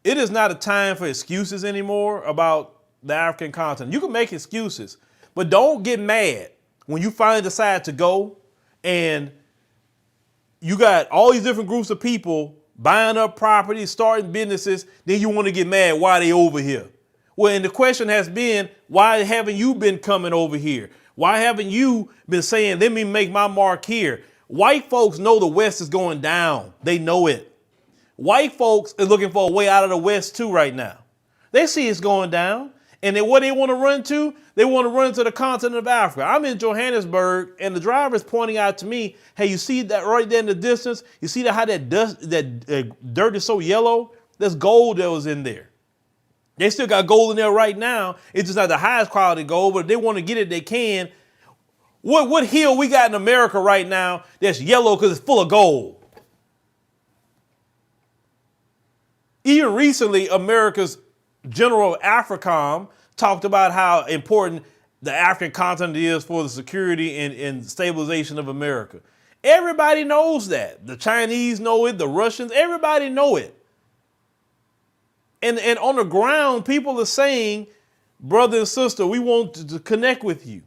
It is not a time for excuses anymore about the African continent. You can make excuses, but don't get mad when you finally decide to go and you got all these different groups of people buying up property, starting businesses, then you want to get mad why they over here. Well, and the question has been, why haven't you been coming over here? Why haven't you been saying, let me make my mark here? White folks know the West is going down. They know it. White folks are looking for a way out of the West too right now. They see it's going down. And then what they want to run to? They want to run to the continent of Africa. I'm in Johannesburg and the driver is pointing out to me, hey, you see that right there in the distance? You see how that dirt is so yellow? There's gold that was in there. They still got gold in there right now. It's just not the highest quality gold, but if they want to get it, they can. What hill we got in America right now that's yellow because it's full of gold? Even recently, America's General AFRICOM talked about how important the African continent is for the security and stabilization of America. Everybody knows that. The Chinese know it, the Russians, everybody know it. And on the ground, people are saying, brother and sister, we want to connect with you.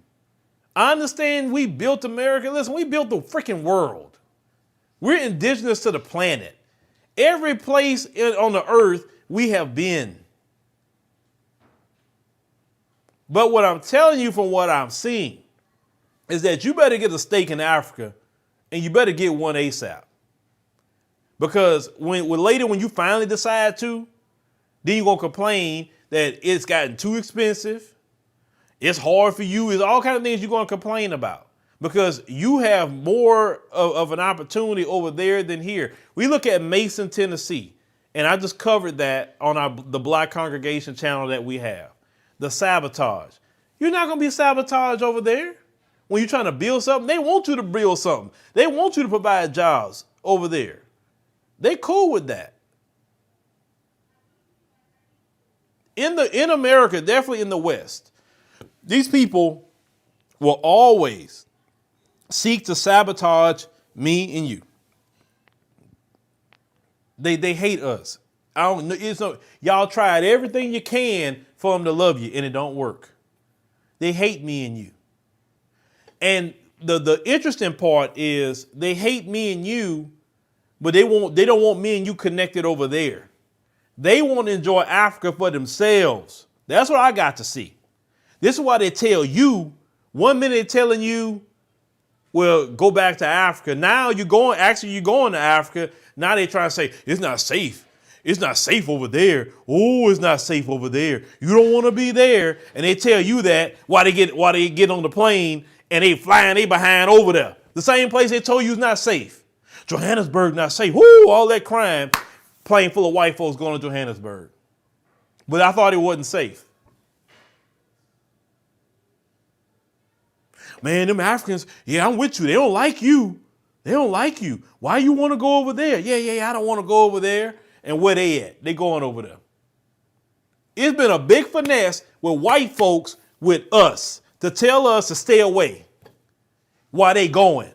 I understand we built America. Listen, we built the freaking world. We're indigenous to the planet. Every place on the earth we have been. But what I'm telling you from what I'm seeing is that you better get a stake in Africa and you better get one ASAP. Because when you finally decide to, then you're going to complain that it's gotten too expensive. It's hard for you. It's all kinds of things you're going to complain about. Because you have more of an opportunity over there than here. We look at Mason, Tennessee, and I just covered that on the Black Congregation channel that we have. The sabotage. You're not going to be sabotaged over there. When you're trying to build something, they want you to build something. They want you to provide jobs over there. They cool with that. In America, definitely in the West, These people will always seek to sabotage me and you. They hate us. I don't know. It's no, y'all tried everything you can for them to love you, and it don't work. They hate me and you. And the interesting part is they hate me and you, but they don't want me and you connected over there. They want to enjoy Africa for themselves. That's what I got to see. This is why they tell you, 1 minute they're telling you, well, go back to Africa. Now you're going to Africa. Now they're trying to say, it's not safe. It's not safe over there. Oh, it's not safe over there. You don't want to be there. And they tell you that while they get on the plane and they flying they behind over there. The same place they told you is not safe. Johannesburg not safe. Woo, all that crime. Plane full of white folks going to Johannesburg. But I thought it wasn't safe. Man, them Africans, yeah, I'm with you. They don't like you. They don't like you. Why you want to go over there? Yeah, I don't want to go over there. And where they at? They going over there. It's been a big finesse with white folks with us to tell us to stay away while they going.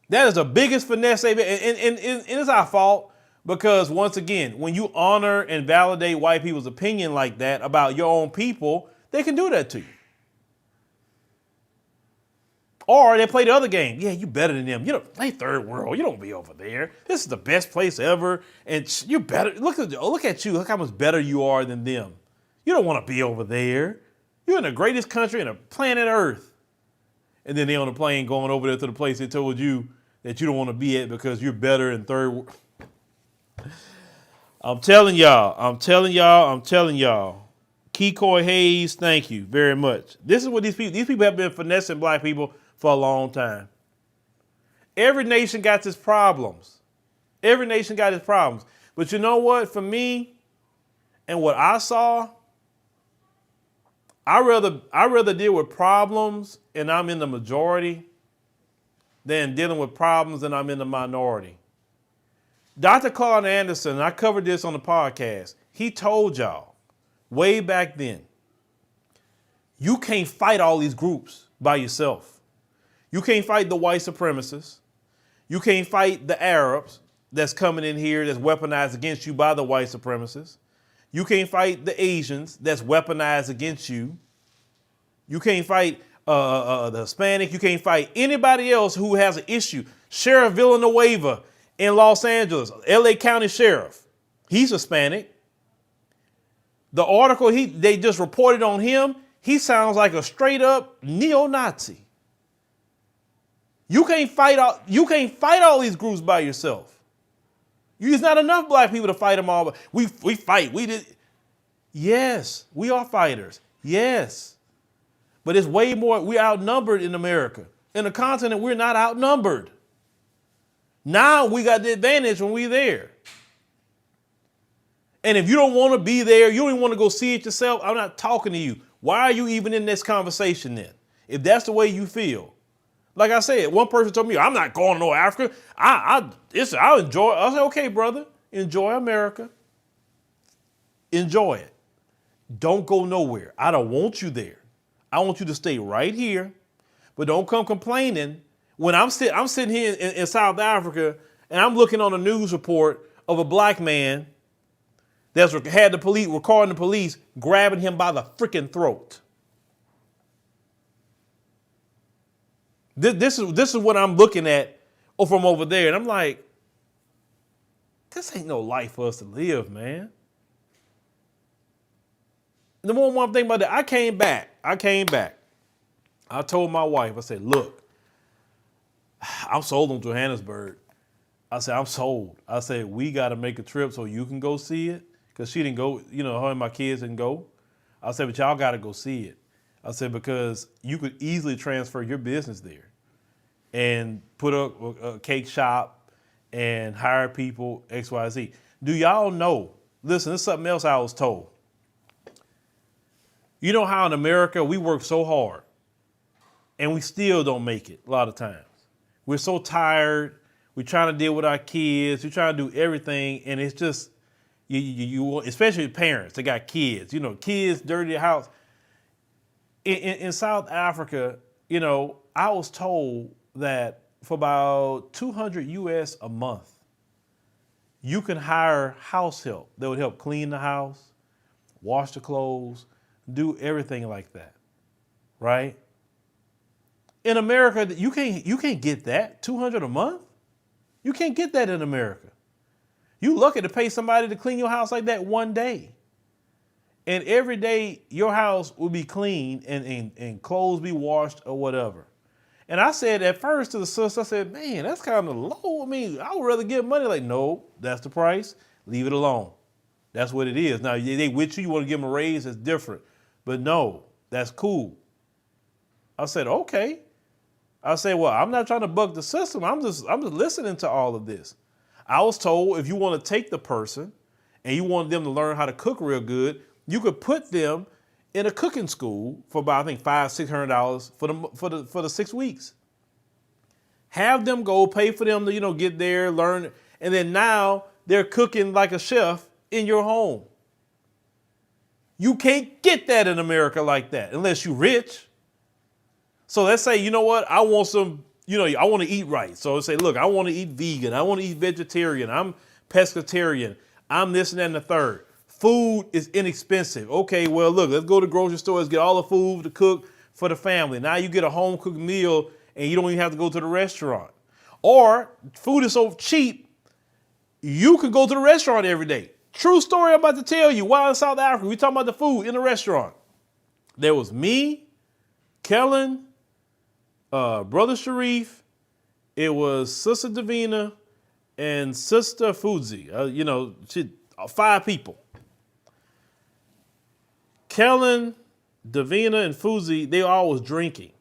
That is the biggest finesse they've been, and it's our fault because once again, when you honor and validate white people's opinion like that about your own people, they can do that to you. Or they play the other game. Yeah, you better than them. You don't play third world. You don't be over there. This is the best place ever. And you're better. Look at you. Look how much better you are than them. You don't want to be over there. You're in the greatest country in the planet Earth. And then they on the plane going over there to the place they told you that you don't want to be at because you're better in third world. I'm telling y'all. Kikoy Hayes, thank you very much. This is what these people have been finessing black people for a long time. Every nation got its problems. But you know what? For me and what I saw, I rather deal with problems and I'm in the majority than dealing with problems and I'm in the minority. Dr. Carl Anderson, and I covered this on the podcast, he told y'all way back then, you can't fight all these groups by yourself. You can't fight the white supremacists. You can't fight the Arabs that's coming in here that's weaponized against you by the white supremacists. You can't fight the Asians that's weaponized against you. You can't fight the Hispanic. You can't fight anybody else who has an issue. Sheriff Villanueva in Los Angeles, LA County Sheriff, he's Hispanic. The article they just reported on him, he sounds like a straight up neo-Nazi. You can't fight all these groups by yourself. There's not enough black people to fight them all. We fight. We did. Yes, we are fighters. Yes. But it's way more. We're outnumbered in America. In the continent, we're not outnumbered. Now we got the advantage when we're there. And if you don't want to be there, you don't even want to go see it yourself, I'm not talking to you. Why are you even in this conversation then? If that's the way you feel. Like I said, one person told me, I'm not going to no Africa. I'll enjoy it. I said, okay, brother, enjoy America. Enjoy it. Don't go nowhere. I don't want you there. I want you to stay right here, but don't come complaining. When I'm sitting here in South Africa and I'm looking on a news report of a black man that's had the police, recording the police, grabbing him by the freaking throat. This is what I'm looking at from over there. And I'm like, this ain't no life for us to live, man. The more one thing about that, I came back. I told my wife, I said, look, I'm sold on Johannesburg. I said, I'm sold. I said, we got to make a trip so you can go see it. Because she didn't go, her and my kids didn't go. I said, but y'all got to go see it. I said, because you could easily transfer your business there and put up a cake shop and hire people, X, Y, Z. Do y'all know? Listen, this is something else I was told. You know how in America we work so hard and we still don't make it a lot of times. We're so tired. We're trying to deal with our kids. We're trying to do everything. And it's just, Especially parents that got kids, kids dirty the house. In South Africa, I was told that for about 200 US a month, you can hire house help. They would help clean the house, wash the clothes, do everything like that, right? In America, you can't get that, 200 a month. You can't get that in America. You lucky to pay somebody to clean your house like that one day. And every day your house will be cleaned and clothes be washed or whatever. And I said at first to the sister, I said, man, that's kind of low. I mean, I would rather get money. Like, no, that's the price. Leave it alone. That's what it is. Now, they with you want to give them a raise, it's different. But no, that's cool. I said, okay. I said, well, I'm not trying to buck the system. I'm just listening to all of this. I was told if you want to take the person and you want them to learn how to cook real good, you could put them in a cooking school for about, I think, $500-$600 for the 6 weeks. Have them go, pay for them to, get there, learn, and then now they're cooking like a chef in your home. You can't get that in America like that unless you're rich. So let's say, you know what, I want some, I want to eat right. So let's say, look, I want to eat vegan. I want to eat vegetarian. I'm pescatarian. I'm this and that and the third. Food is inexpensive. Okay, well, look, let's go to the grocery stores, get all the food to cook for the family. Now you get a home cooked meal and you don't even have to go to the restaurant. Or food is so cheap, you can go to the restaurant every day. True story I'm about to tell you. While in South Africa, we talking about the food in the restaurant. There was me, Kellen, Brother Sharif, it was Sister Davina, and Sister Fuzi. 5 people. Kellen, Davina, and Fuzi, they all was drinking.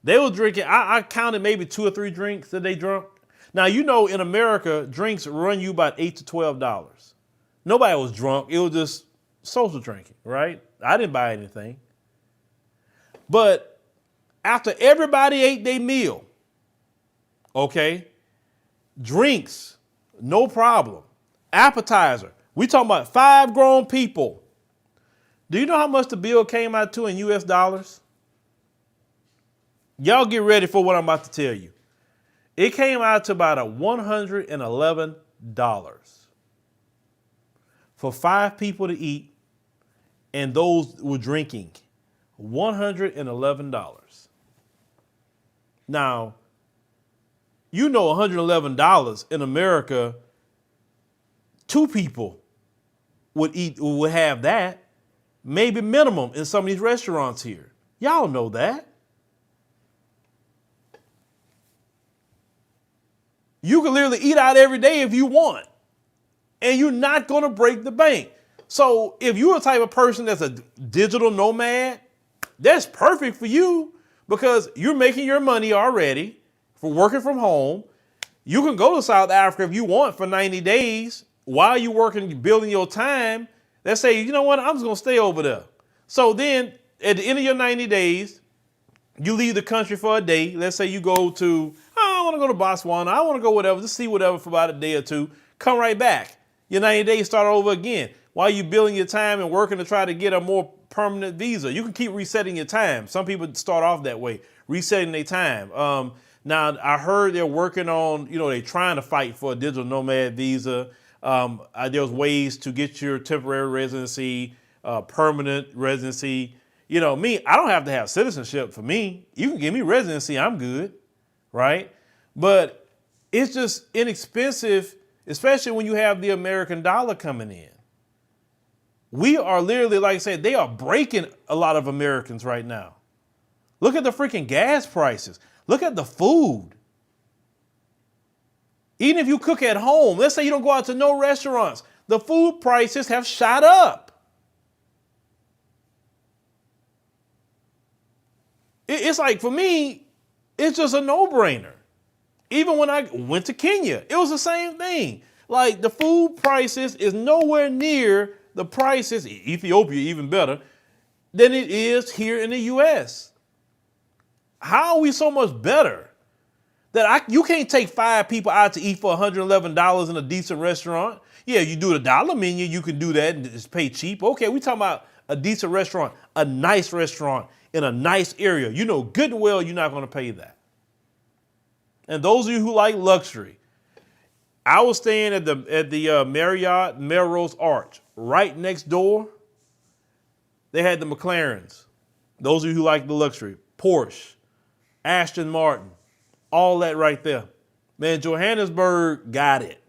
They were drinking, I counted maybe 2 or 3 drinks that they drunk. Now, in America, drinks run you about $8 to $12. Nobody was drunk. It was just social drinking, right? I didn't buy anything. But after everybody ate their meal, okay, drinks, no problem. Appetizer, we talking about 5 grown people. Do you know how much the bill came out to in US dollars? Y'all get ready for what I'm about to tell you. It came out to about $111 for 5 people to eat, and those were drinking. $111. Now, $111 in America, 2 people would have that, maybe minimum in some of these restaurants here. Y'all know that. You can literally eat out every day if you want, and you're not going to break the bank. So if you're a type of person that's a digital nomad, that's perfect for you because you're making your money already for working from home. You can go to South Africa if you want for 90 days while you're working, building your time. Let's say, you know what, I'm just going to stay over there. So then at the end of your 90 days, you leave the country for a day. Let's say you go to, I want to go to Botswana. I want to go whatever, just see whatever for about a day or two. Come right back. Your 90 days start over again. While you're building your time and working to try to get a more permanent visa, you can keep resetting your time. Some people start off that way, resetting their time. Now, I heard they're working on, they're trying to fight for a digital nomad visa. There's ways to get your temporary residency, permanent residency. Me, I don't have to have citizenship for me. You can give me residency, I'm good, right? But it's just inexpensive, especially when you have the American dollar coming in. We are literally, like I said, they are breaking a lot of Americans right now. Look at the freaking gas prices. Look at the food. Even if you cook at home, let's say you don't go out to no restaurants, the food prices have shot up. It's like, for me, it's just a no-brainer. Even when I went to Kenya, it was the same thing. Like, the food prices is nowhere near the prices, Ethiopia even better, than it is here in the U.S. How are we so much better? You can't take 5 people out to eat for $111 in a decent restaurant. Yeah, you do the dollar menu, you can do that and just pay cheap. Okay, we talking about a decent restaurant, a nice restaurant in a nice area. You know good and well you're not going to pay that. And those of you who like luxury, I was staying at the Marriott Melrose Arch. Right next door, they had the McLarens. Those of you who like the luxury, Porsche, Aston Martin, all that right there. Man, Johannesburg got it.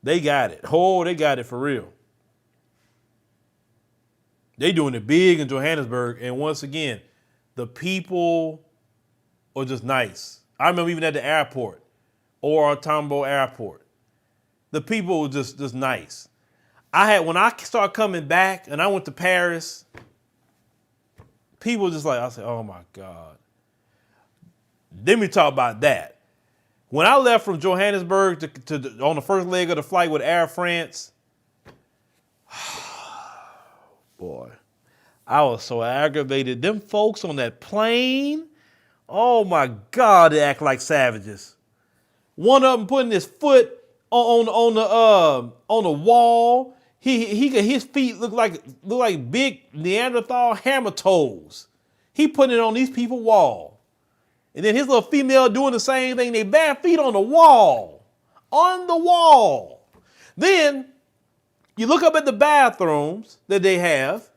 They got it. Oh, they got it for real. They doing it big in Johannesburg. And once again, the people are just nice. I remember even at the airport or Tambo Airport, the people were just nice. When I started coming back and I went to Paris, people were just like, I said, oh my God. Let me talk about that. When I left from Johannesburg on the first leg of the flight with Air France, boy, I was so aggravated. Them folks on that plane, oh my God, they act like savages. One of them putting his foot on the wall. His feet look like big Neanderthal hammer toes. He putting it on these people's wall. And then his little female doing the same thing. They bare feet on the wall. On the wall. Then you look up at the bathrooms that they have,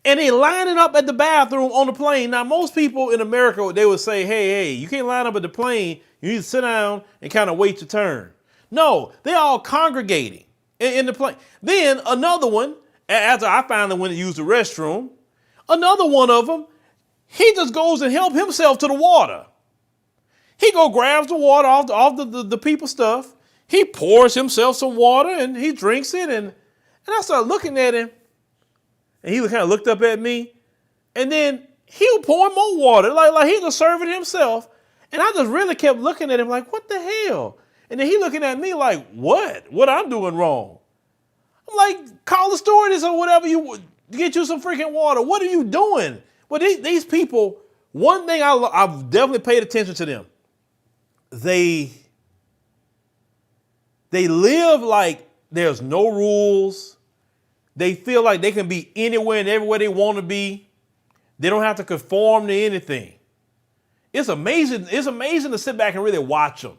and they lining up at the bathroom on the plane. Now, most people in America, they would say, hey, you can't line up at the plane. You need to sit down and kind of wait your turn. No, they're all congregating in the plane. Then another one, after I finally went to use the restroom, another one of them, he just goes and help himself to the water. He grabs the water off the people's stuff. He pours himself some water and he drinks it. And I started looking at him. And he kind of looked up at me. And then he was pouring more water. Like he was serving himself. And I just really kept looking at him like, what the hell? And then he looking at me like, what? What I'm doing wrong? I'm like, call the stewardess or whatever get you some freaking water. What are you doing? Well, these people, one thing I've definitely paid attention to them. They live like there's no rules. They feel like they can be anywhere and everywhere they want to be. They don't have to conform to anything. It's amazing. It's amazing to sit back and really watch them.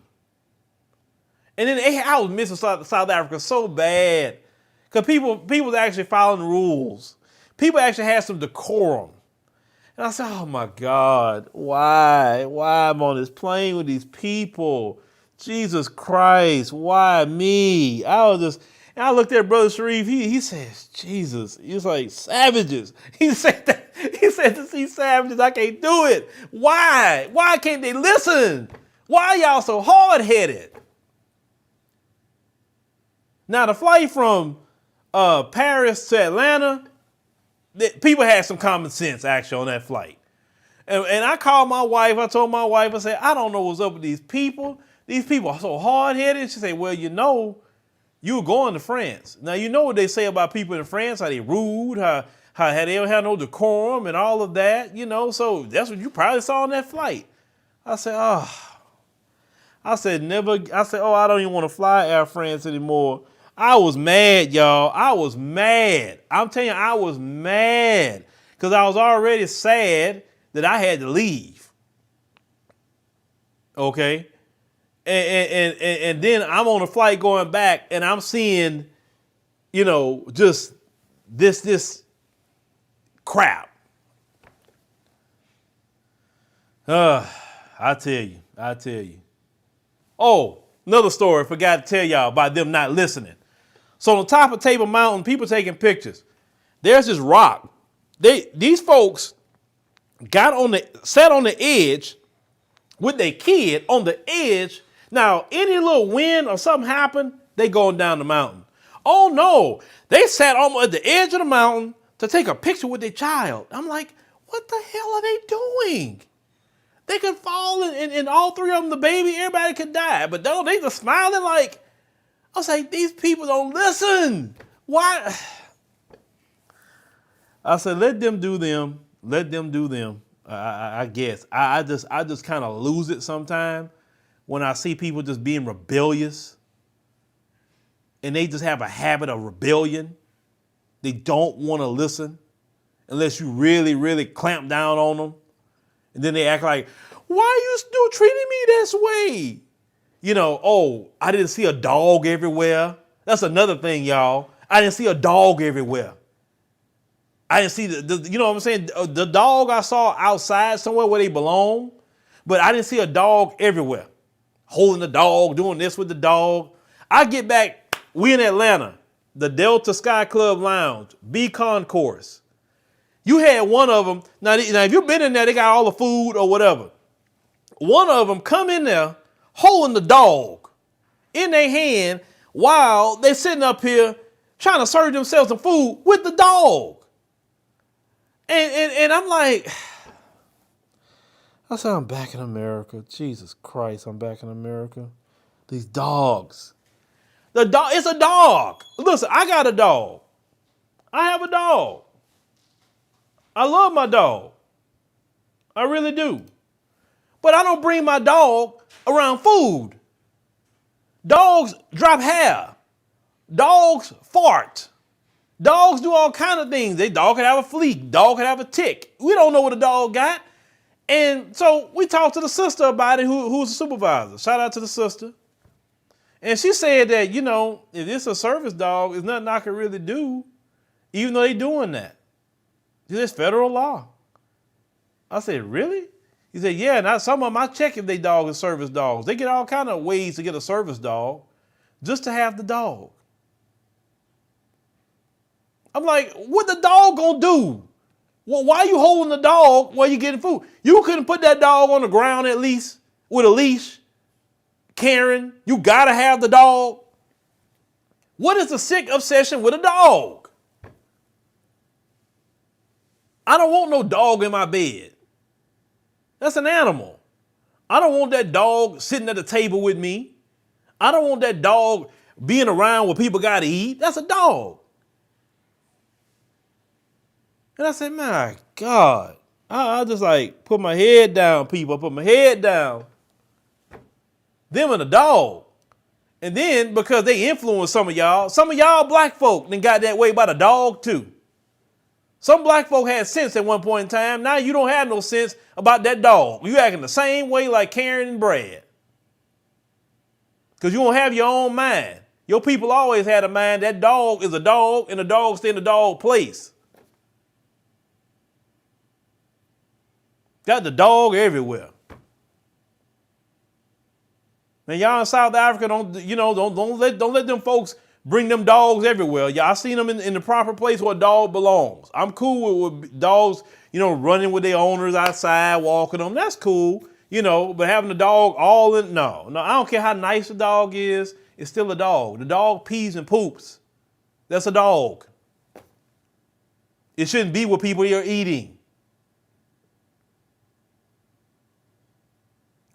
And then I was missing South Africa so bad because people was actually following the rules. People actually had some decorum. And I said, oh my God, why? Why I'm on this plane with these people? Jesus Christ, why me? And I looked at Brother Sharif, he says, Jesus, he's like, savages. He said to see savages, I can't do it. Why? Why can't they listen? Why are y'all so hard-headed? Now, the flight from Paris to Atlanta, people had some common sense actually on that flight. And I called my wife. I told my wife, I said, I don't know what's up with these people. These people are so hard-headed. She said, well, you were going to France. Now, you know what they say about people in France, how they rude, how they don't have no decorum and all of that, So that's what you probably saw on that flight. I said, I don't even want to fly Air France anymore. I was mad, y'all. I was mad. I'm telling you, I was mad because I was already sad that I had to leave. Okay. And then I'm on a flight going back and I'm seeing, just this crap. I tell you. Oh, another story I forgot to tell y'all about them not listening. So on top of Table Mountain, people taking pictures. There's this rock. These folks sat on the edge with their kid on the edge. Now, any little wind or something happened, they going down the mountain. Oh no, they sat almost at the edge of the mountain to take a picture with their child. I'm like, what the hell are they doing? They could fall and all three of them, the baby, everybody could die. But no, they just smiling like, I was like, these people don't listen. Why? I said, let them do them. I guess. I just kind of lose it sometimes when I see people just being rebellious and they just have a habit of rebellion. They don't want to listen unless you really, really clamp down on them. And then they act like, why are you still treating me this way? Oh, I didn't see a dog everywhere. That's another thing, y'all. I didn't see a dog everywhere. I didn't see you know what I'm saying? The dog I saw outside somewhere where they belong, but I didn't see a dog everywhere. Holding the dog, doing this with the dog. I get back, we in Atlanta, the Delta Sky Club Lounge, B Concourse. You had one of them, now if you've been in there, they got all the food or whatever. One of them come in there holding the dog in their hand while they're sitting up here trying to serve themselves some food with the dog. And I'm like, I said, I'm back in America. Jesus Christ, I'm back in America. These dogs. It's a dog. Listen, I got a dog. I have a dog. I love my dog. I really do. But I don't bring my dog around food. Dogs drop hair. Dogs fart. Dogs do all kind of things. Dog can have a flea. Dog can have a tick. We don't know what a dog got. And so we talked to the sister about it, who's the supervisor. Shout out to the sister. And she said that, if it's a service dog, there's nothing I can really do, even though they're doing that. It's federal law. I said, really? He said, yeah, now some of them I check if they dog is service dogs. They get all kind of ways to get a service dog just to have the dog. I'm like, what the dog gonna do? Well, why are you holding the dog while you getting food? You couldn't put that dog on the ground at least with a leash. Karen, you gotta have the dog. What is the sick obsession with a dog? I don't want no dog in my bed. That's an animal. I don't want that dog sitting at the table with me. I don't want that dog being around where people gotta eat. That's a dog. And I said, my God, I just put my head down, people. I put my head down. Them and a dog. And then because they influence some of y'all black folk then got that way by the dog too. Some black folk had sense at one point in time. Now you don't have no sense about that dog. You acting the same way like Karen and Brad. Because you don't have your own mind. Your people always had a mind. That dog is a dog and the dog stay in the dog place. Got the dog everywhere. Now y'all in South Africa don't let them folks bring them dogs everywhere. Y'all seen them in the proper place where a dog belongs. I'm cool with dogs, running with their owners outside, walking them. That's cool, but having the dog all in, no, I don't care how nice the dog is. It's still a dog. The dog pees and poops. That's a dog. It shouldn't be what people are eating.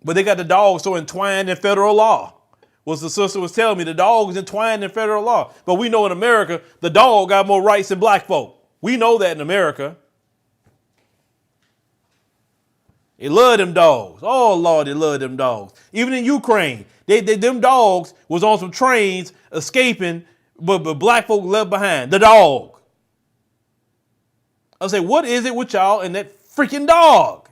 But they got the dog so entwined in federal law. What the sister was telling me, the dog is entwined in federal law. But we know in America, the dog got more rights than black folk. We know that in America. They love them dogs. Oh, Lord, they love them dogs. Even in Ukraine, them dogs was on some trains escaping, but black folk left behind. The dog. I say, what is it with y'all and that freaking dog?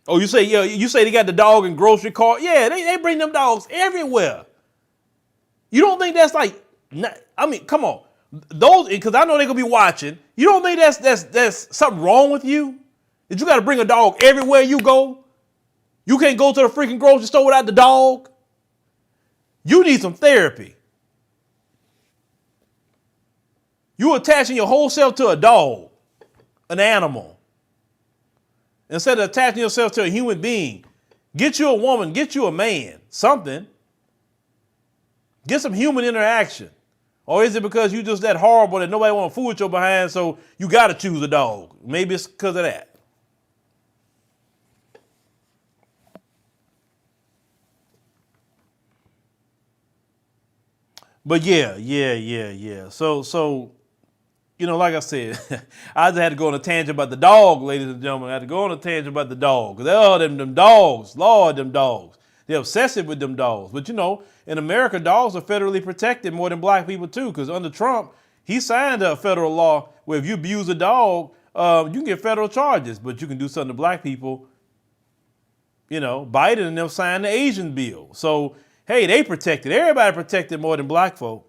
Oh, you say they got the dog in grocery cart? Yeah, they bring them dogs everywhere. You don't think that's come on. Those, because I know they're gonna be watching. You don't think that's something wrong with you? That you gotta bring a dog everywhere you go? You can't go to the freaking grocery store without the dog? You need some therapy. You attaching your whole self to a dog, an animal. Instead of attaching yourself to a human being, get you a woman, get you a man, something. Get some human interaction. Or is it because you just that horrible that nobody want to fool with your behind, so you got to choose a dog? Maybe it's because of that. But yeah. So like I said, I just had to go on a tangent about the dog, ladies and gentlemen. I had to go on a tangent about the dog. Because, them dogs, Lord, them dogs. They're obsessive with them dogs. But, in America, dogs are federally protected more than black people, too. Because under Trump, he signed a federal law where if you abuse a dog, you can get federal charges. But you can do something to black people. Biden and them signed the Asian bill. So, hey, they protected. Everybody protected more than black folk.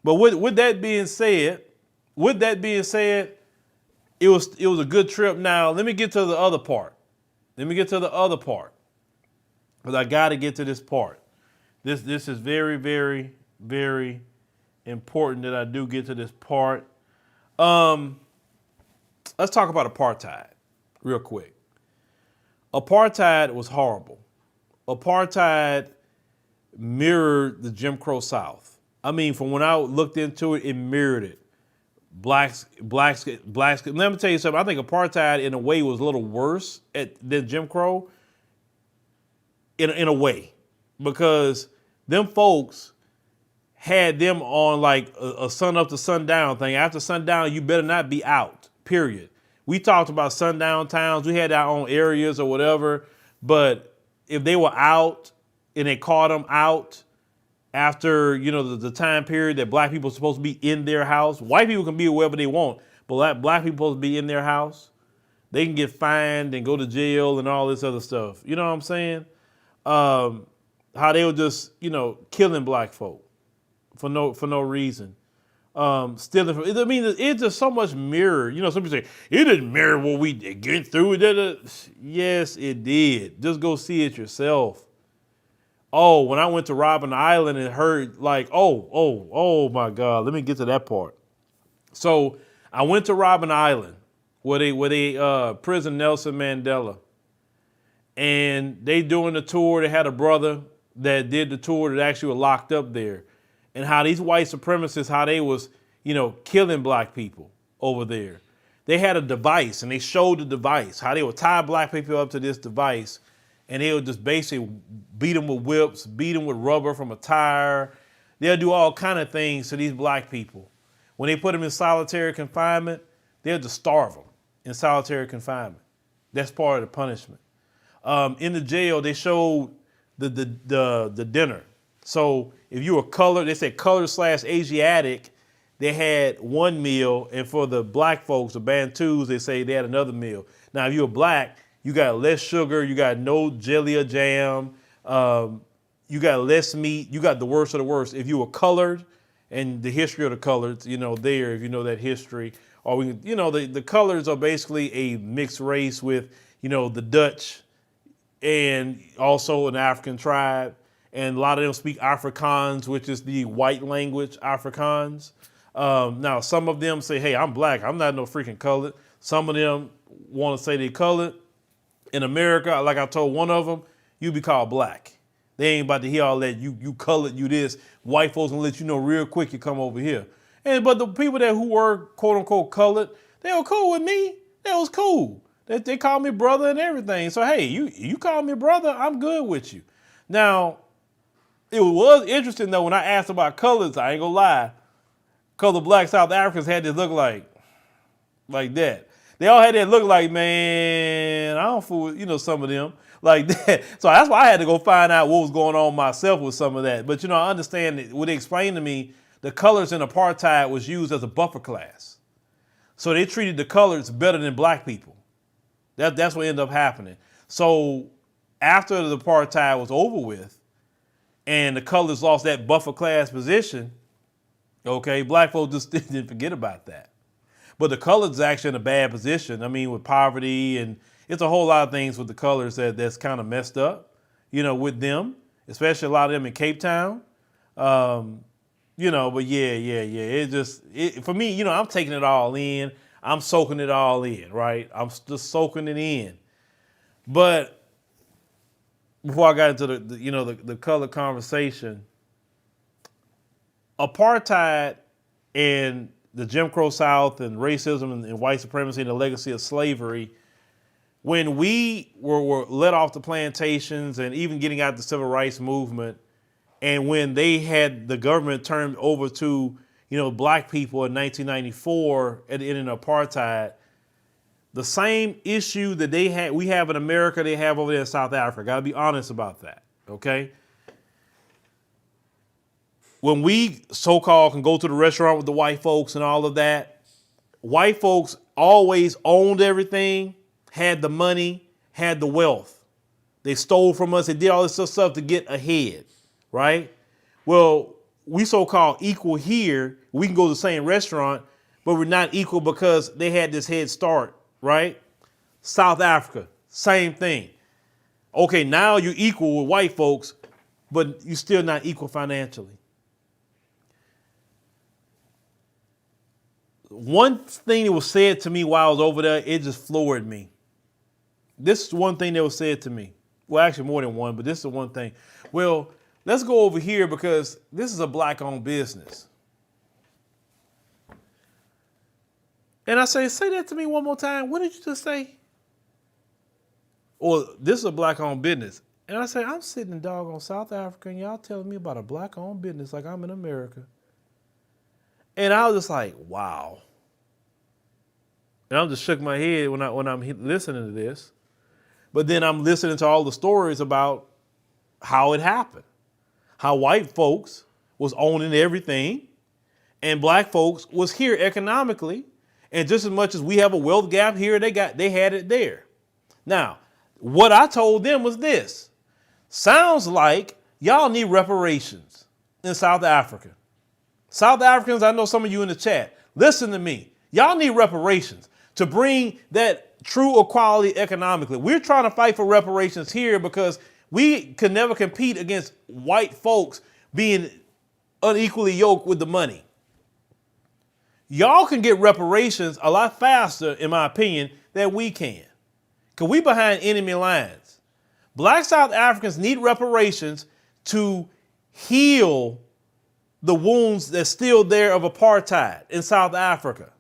But with that being said, it was a good trip. Now, let me get to the other part. Because I got to get to this part. This is very, very, very important that I do get to this part. Let's talk about apartheid real quick. Apartheid was horrible. Apartheid mirrored the Jim Crow South. I mean, from when I looked into it, it mirrored it. Blacks. Let me tell you something. I think apartheid, in a way, was a little worse than Jim Crow. In a way, because them folks had them on like a sun up to sundown thing. After sundown, you better not be out. Period. We talked about sundown towns. We had our own areas or whatever. But if they were out and they caught them out after, the time period that black people are supposed to be in their house, white people can be wherever they want, but black people are supposed to be in their house. They can get fined and go to jail and all this other stuff. You know what I'm saying? How they were just, killing black folk for no reason. Stealing. It's just so much mirror. Some people say, it didn't mirror what we get through. Yes, it did. Just go see it yourself. Oh, when I went to Robben Island and heard oh my God, let me get to that part. So I went to Robben Island where they prison Nelson Mandela. And they doing the tour. They had a brother that did the tour that actually was locked up there. And how these white supremacists, how they was, killing black people over there. They had a device and they showed the device, how they would tie black people up to this device. And they would just basically beat them with whips, beat them with rubber from a tire. They'll do all kind of things to these black people. When they put them in solitary confinement, they'll just starve them in solitary confinement. That's part of the punishment. In the jail, they showed the dinner. So if you were colored, they said colored/Asiatic, they had one meal. And for the black folks, the Bantus, they say they had another meal. Now, if you were black, you got less sugar, you got no jelly or jam, you got less meat, you got the worst of the worst. If you were colored, and the history of the coloreds, there, if you know that history, or the coloreds are basically a mixed race with, the Dutch and also an African tribe. And a lot of them speak Afrikaans, which is the white language, Afrikaans. Now, some of them say, hey, I'm black. I'm not no freaking colored. Some of them want to say they colored. In America, like I told one of them, you be called black. They ain't about to hear all that, you colored, you this. White folks gonna let you know real quick you come over here. But the people who were quote unquote colored, they were cool with me. That was cool. They called me brother and everything. So hey, you call me brother, I'm good with you. Now, it was interesting though when I asked about colors, I ain't gonna lie. Color black South Africans had this look like that. They all had that look like, man, I don't fool with, some of them like that. So that's why I had to go find out what was going on myself with some of that. But, I understand that what they explained to me, the colors in apartheid was used as a buffer class. So they treated the colors better than black people. That's what ended up happening. So after the apartheid was over with and the colors lost that buffer class position, okay, black folks just didn't forget about that. But the colors is actually in a bad position. I mean, with poverty and it's a whole lot of things with the colors that's kind of messed up, with them, especially a lot of them in Cape Town. But yeah. For me, I'm taking it all in. I'm soaking it all in, right? I'm just soaking it in. But before I got into the color conversation, apartheid and the Jim Crow South and racism and white supremacy and the legacy of slavery, when we were let off the plantations and even getting out the civil rights movement, and when they had the government turned over to, black people in 1994 at the end of apartheid, the same issue that we have in America, they have over there in South Africa. Got to be honest about that, okay? When we so-called can go to the restaurant with the white folks and all of that, white folks always owned everything, had the money, had the wealth. They stole from us. They did all this stuff to get ahead, right? Well, we so-called equal here. We can go to the same restaurant, but we're not equal because they had this head start, right? South Africa, same thing. Okay, now you're equal with white folks, but you're still not equal financially. One thing that was said to me while I was over there, it just floored me. This is one thing that was said to me. Well, actually more than one, but this is the one thing. Well, let's go over here because this is a black-owned business. And I say that to me one more time. What did you just say? Or this is a black-owned business. And I say, I'm sitting in doggone South Africa and y'all telling me about a black-owned business like I'm in America. And I was just like, wow. And I just shook my head when I'm listening to this. But then I'm listening to all the stories about how it happened. How white folks was owning everything and black folks was here economically. And just as much as we have a wealth gap here, they had it there. Now, what I told them was this. Sounds like y'all need reparations in South Africa. South Africans, I know some of you in the chat, listen to me. Y'all need reparations to bring that true equality economically. We're trying to fight for reparations here because we can never compete against white folks being unequally yoked with the money. Y'all can get reparations a lot faster, in my opinion, than we can. Because we behind enemy lines. Black South Africans need reparations to heal the wounds that's still there of apartheid in South Africa.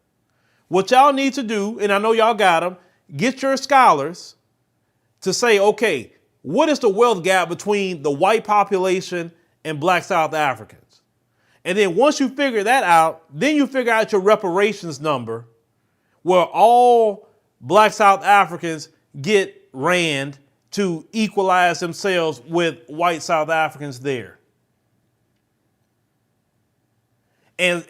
What y'all need to do, and I know y'all got them, get your scholars to say, okay, what is the wealth gap between the white population and black South Africans? And then once you figure that out, then you figure out your reparations number where all black South Africans get rand to equalize themselves with white South Africans there. And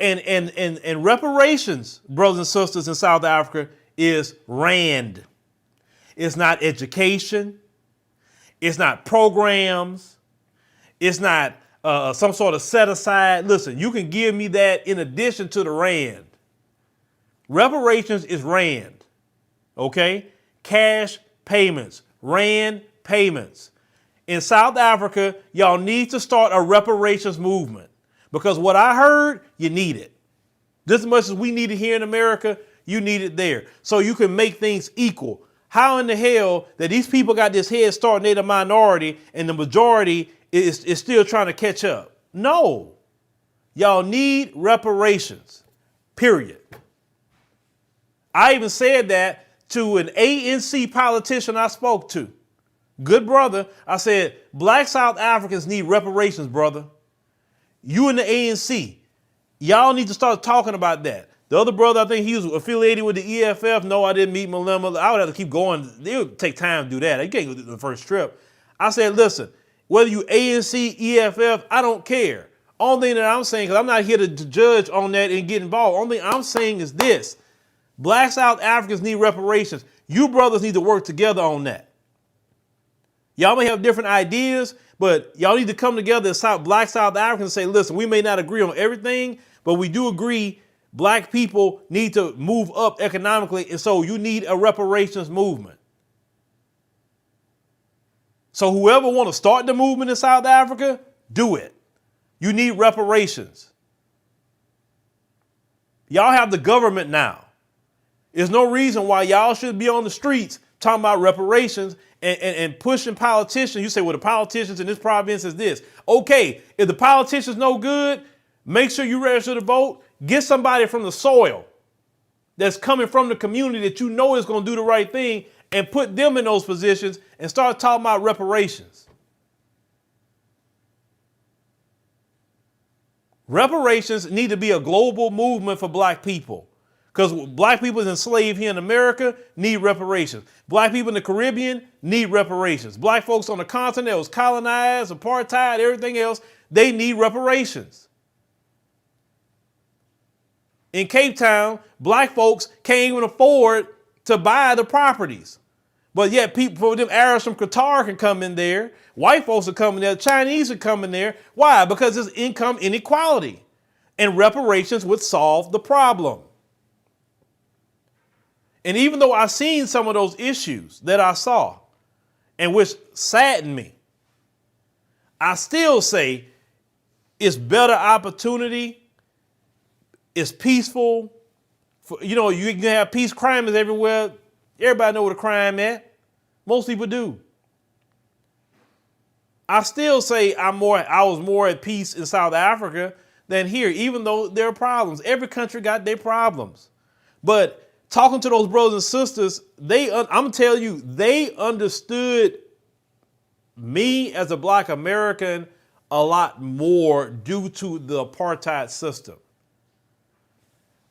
reparations, brothers and sisters in South Africa, is rand. It's not education. It's not programs. It's not some sort of set aside. Listen, you can give me that in addition to the rand. Reparations is rand. Okay? Cash payments, rand payments. In South Africa, y'all need to start a reparations movement. Because what I heard, you need it. Just as much as we need it here in America, you need it there. So you can make things equal. How in the hell that these people got this head start and they're the minority and the majority is still trying to catch up? No. Y'all need reparations. Period. I even said that to an ANC politician I spoke to. Good brother. I said, black South Africans need reparations, brother. You and the ANC, y'all need to start talking about that. The other brother, I think he was affiliated with the EFF. No, I didn't meet Malema. I would have to keep going. It would take time to do that. You can't go to the first trip. I said, listen, whether you ANC, EFF, I don't care. Only thing that I'm saying, because I'm not here to judge on that and get involved. Only thing I'm saying is this. Black South Africans need reparations. You brothers need to work together on that. Y'all may have different ideas, but y'all need to come together as black South Africans and say, listen, we may not agree on everything, but we do agree black people need to move up economically, and so you need a reparations movement. So whoever want to start the movement in South Africa, do it. You need reparations. Y'all have the government now. There's no reason why y'all should be on the streets talking about reparations and pushing politicians. You say, well, the politicians in this province is this. Okay, if the politicians no good, make sure you register to vote. Get somebody from the soil that's coming from the community that you know is going to do the right thing and put them in those positions and start talking about reparations. Reparations need to be a global movement for black people. Because black people enslaved here in America need reparations. Black people in the Caribbean need reparations. Black folks on the continent that was colonized, apartheid, everything else, they need reparations. In Cape Town, black folks can't even afford to buy the properties. But yet people, them Arabs from Qatar can come in there. White folks are coming there. Chinese are coming there. Why? Because there's income inequality. And reparations would solve the problem. And even though I've seen some of those issues that I saw and which saddened me, I still say it's better opportunity. It's peaceful. You can have peace. Crime is everywhere. Everybody know where the crime at. Most people do. I still say I was more at peace in South Africa than here, even though there are problems. Every country got their problems. But talking to those brothers and sisters, I'm telling you, they understood me as a black American a lot more due to the apartheid system.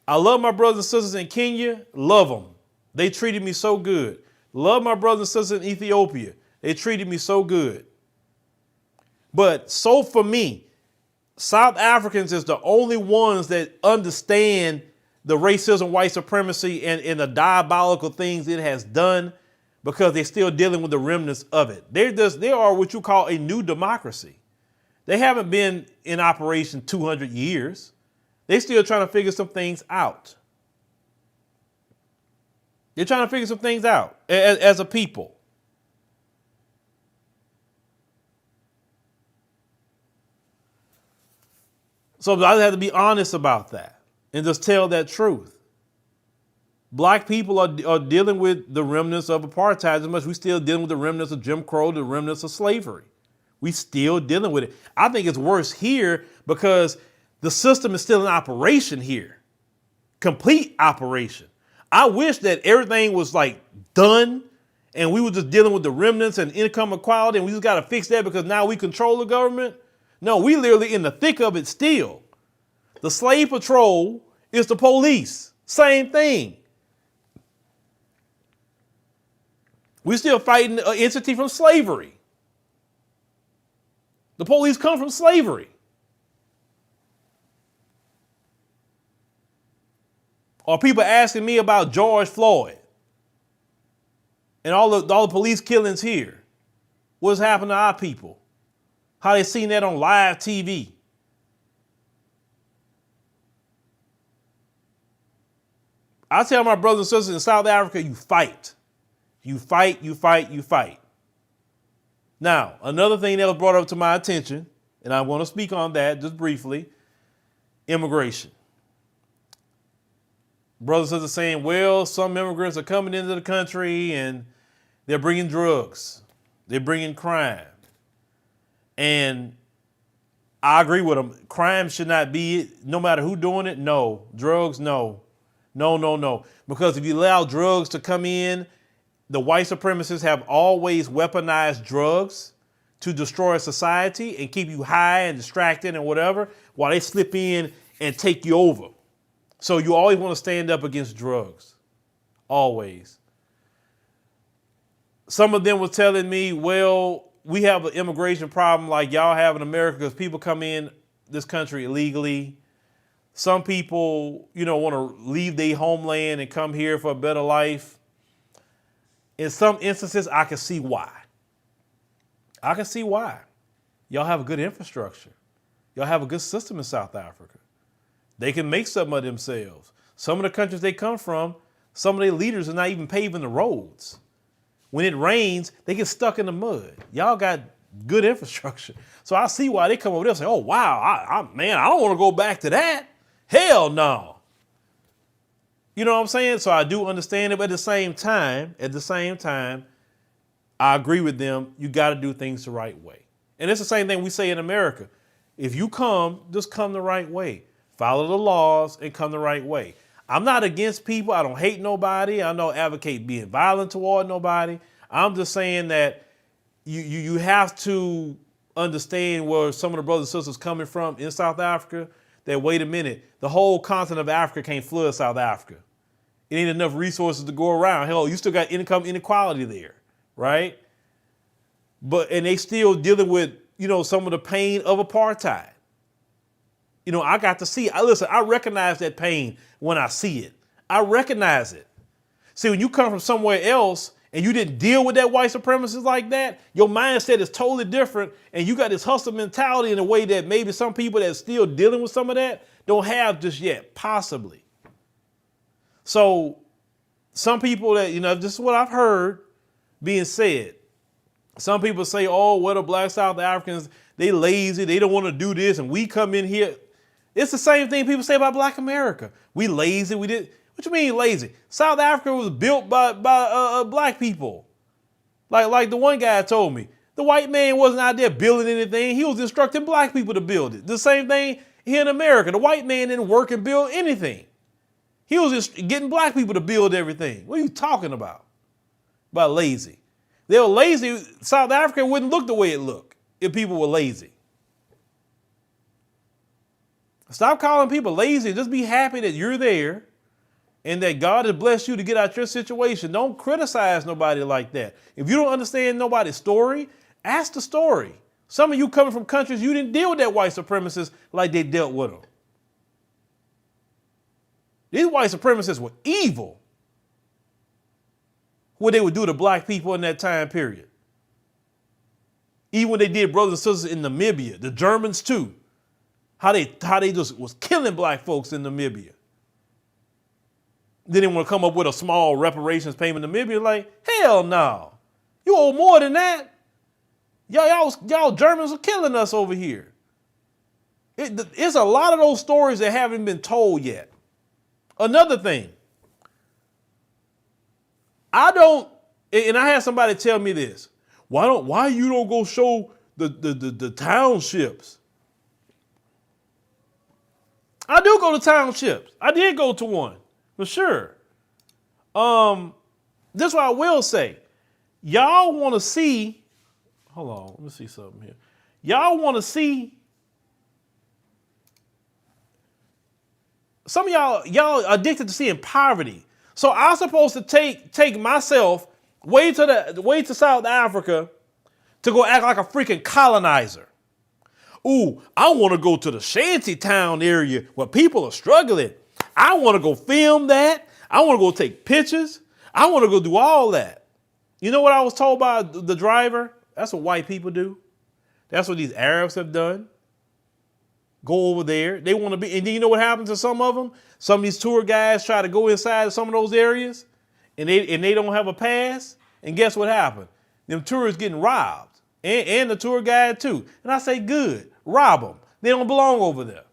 I love my brothers and sisters in Kenya, love them. They treated me so good. Love my brothers and sisters in Ethiopia. They treated me so good. But so for me, South Africans is the only ones that understand the racism, white supremacy, and the diabolical things it has done, because they're still dealing with the remnants of it. They are what you call a new democracy. They haven't been in operation 200 years. They're still trying to figure some things out. They're trying to figure some things out as a people. So I have to be honest about that and just tell that truth. Black people are dealing with the remnants of apartheid as much as we're still dealing with the remnants of Jim Crow, the remnants of slavery. We still dealing with it. I think it's worse here because the system is still in operation here. Complete operation. I wish that everything was like done and we were just dealing with the remnants and income equality and we just got to fix that because now we control the government. No, we literally in the thick of it still. The slave patrol is the police. Same thing. We're still fighting an entity from slavery. The police come from slavery. Or people asking me about George Floyd and all the police killings here. What's happened to our people? How they seen that on live TV. I tell my brothers and sisters in South Africa, you fight. You fight, you fight, you fight. Now, another thing that was brought up to my attention, and I want to speak on that just briefly, immigration. Brothers and sisters saying, well, some immigrants are coming into the country and they're bringing drugs. They're bringing crime. And I agree with them. Crime should not be it, no matter who doing it. No. Drugs, no. No, no, no. Because if you allow drugs to come in, the white supremacists have always weaponized drugs to destroy society and keep you high and distracted and whatever, while they slip in and take you over. So you always want to stand up against drugs. Always. Some of them were telling me, well, we have an immigration problem like y'all have in America because people come in this country illegally. Some people, want to leave their homeland and come here for a better life. In some instances, I can see why. I can see why. Y'all have a good infrastructure. Y'all have a good system in South Africa. They can make something of themselves. Some of the countries they come from, some of their leaders are not even paving the roads. When it rains, they get stuck in the mud. Y'all got good infrastructure. So I see why they come over there and say, oh, wow, I don't want to go back to that. Hell no. You know what I'm saying? So I do understand it, but at the same time, I agree with them. You got to do things the right way. And it's the same thing we say in America. If you come, just come the right way. Follow the laws and come the right way. I'm not against people. I don't hate nobody. I don't advocate being violent toward nobody. I'm just saying that you have to understand where some of the brothers and sisters coming from in South Africa, that, wait a minute, the whole continent of Africa can't flood South Africa. It ain't enough resources to go around. Hell, you still got income inequality there, right? And they still dealing with, some of the pain of apartheid. I got to see, I recognize that pain when I see it. I recognize it. See, when you come from somewhere else and you didn't deal with that white supremacist like that, your mindset is totally different, and you got this hustle mentality in a way that maybe some people that's still dealing with some of that don't have just yet, possibly. So some people that, this is what I've heard being said. Some people say, oh, well, the black South Africans, they lazy, they don't want to do this, and we come in here. It's the same thing people say about Black America. We lazy, we did. What you mean lazy? South Africa was built by black people. Like the one guy told me, the white man wasn't out there building anything. He was instructing black people to build it. The same thing here in America. The white man didn't work and build anything. He was just getting black people to build everything. What are you talking about? About lazy. They were lazy. South Africa wouldn't look the way it looked if people were lazy. Stop calling people lazy. Just be happy that you're there and that God has blessed you to get out your situation. Don't criticize nobody like that. If you don't understand nobody's story, ask the story. Some of you coming from countries you didn't deal with that white supremacists like they dealt with them. These white supremacists were evil. What they would do to black people in that time period. Even when they did brothers and sisters in Namibia, the Germans too. How they just was killing black folks in Namibia. Then they want to come up with a small reparations payment in Namibia. Like, hell no. You owe more than that. Y'all Germans are killing us over here. It's a lot of those stories that haven't been told yet. Another thing. And I had somebody tell me this. Why you don't go show the townships? I do go to townships. I did go to one, for sure. This is what I will say. Y'all want to see, hold on, let me see something here. Y'all want to see, some of y'all addicted to seeing poverty. So I'm supposed to take myself way to South Africa to go act like a freaking colonizer. Ooh, I want to go to the shanty town area where people are struggling. I want to go film that. I want to go take pictures. I want to go do all that. You know what I was told by the driver? That's what white people do. That's what these Arabs have done. Go over there. They want to be, and then you know what happens to some of them? Some of these tour guides try to go inside some of those areas and they don't have a pass. And guess what happened? Them tourists getting robbed. And the tour guide too. And I say, good, rob them. They don't belong over there.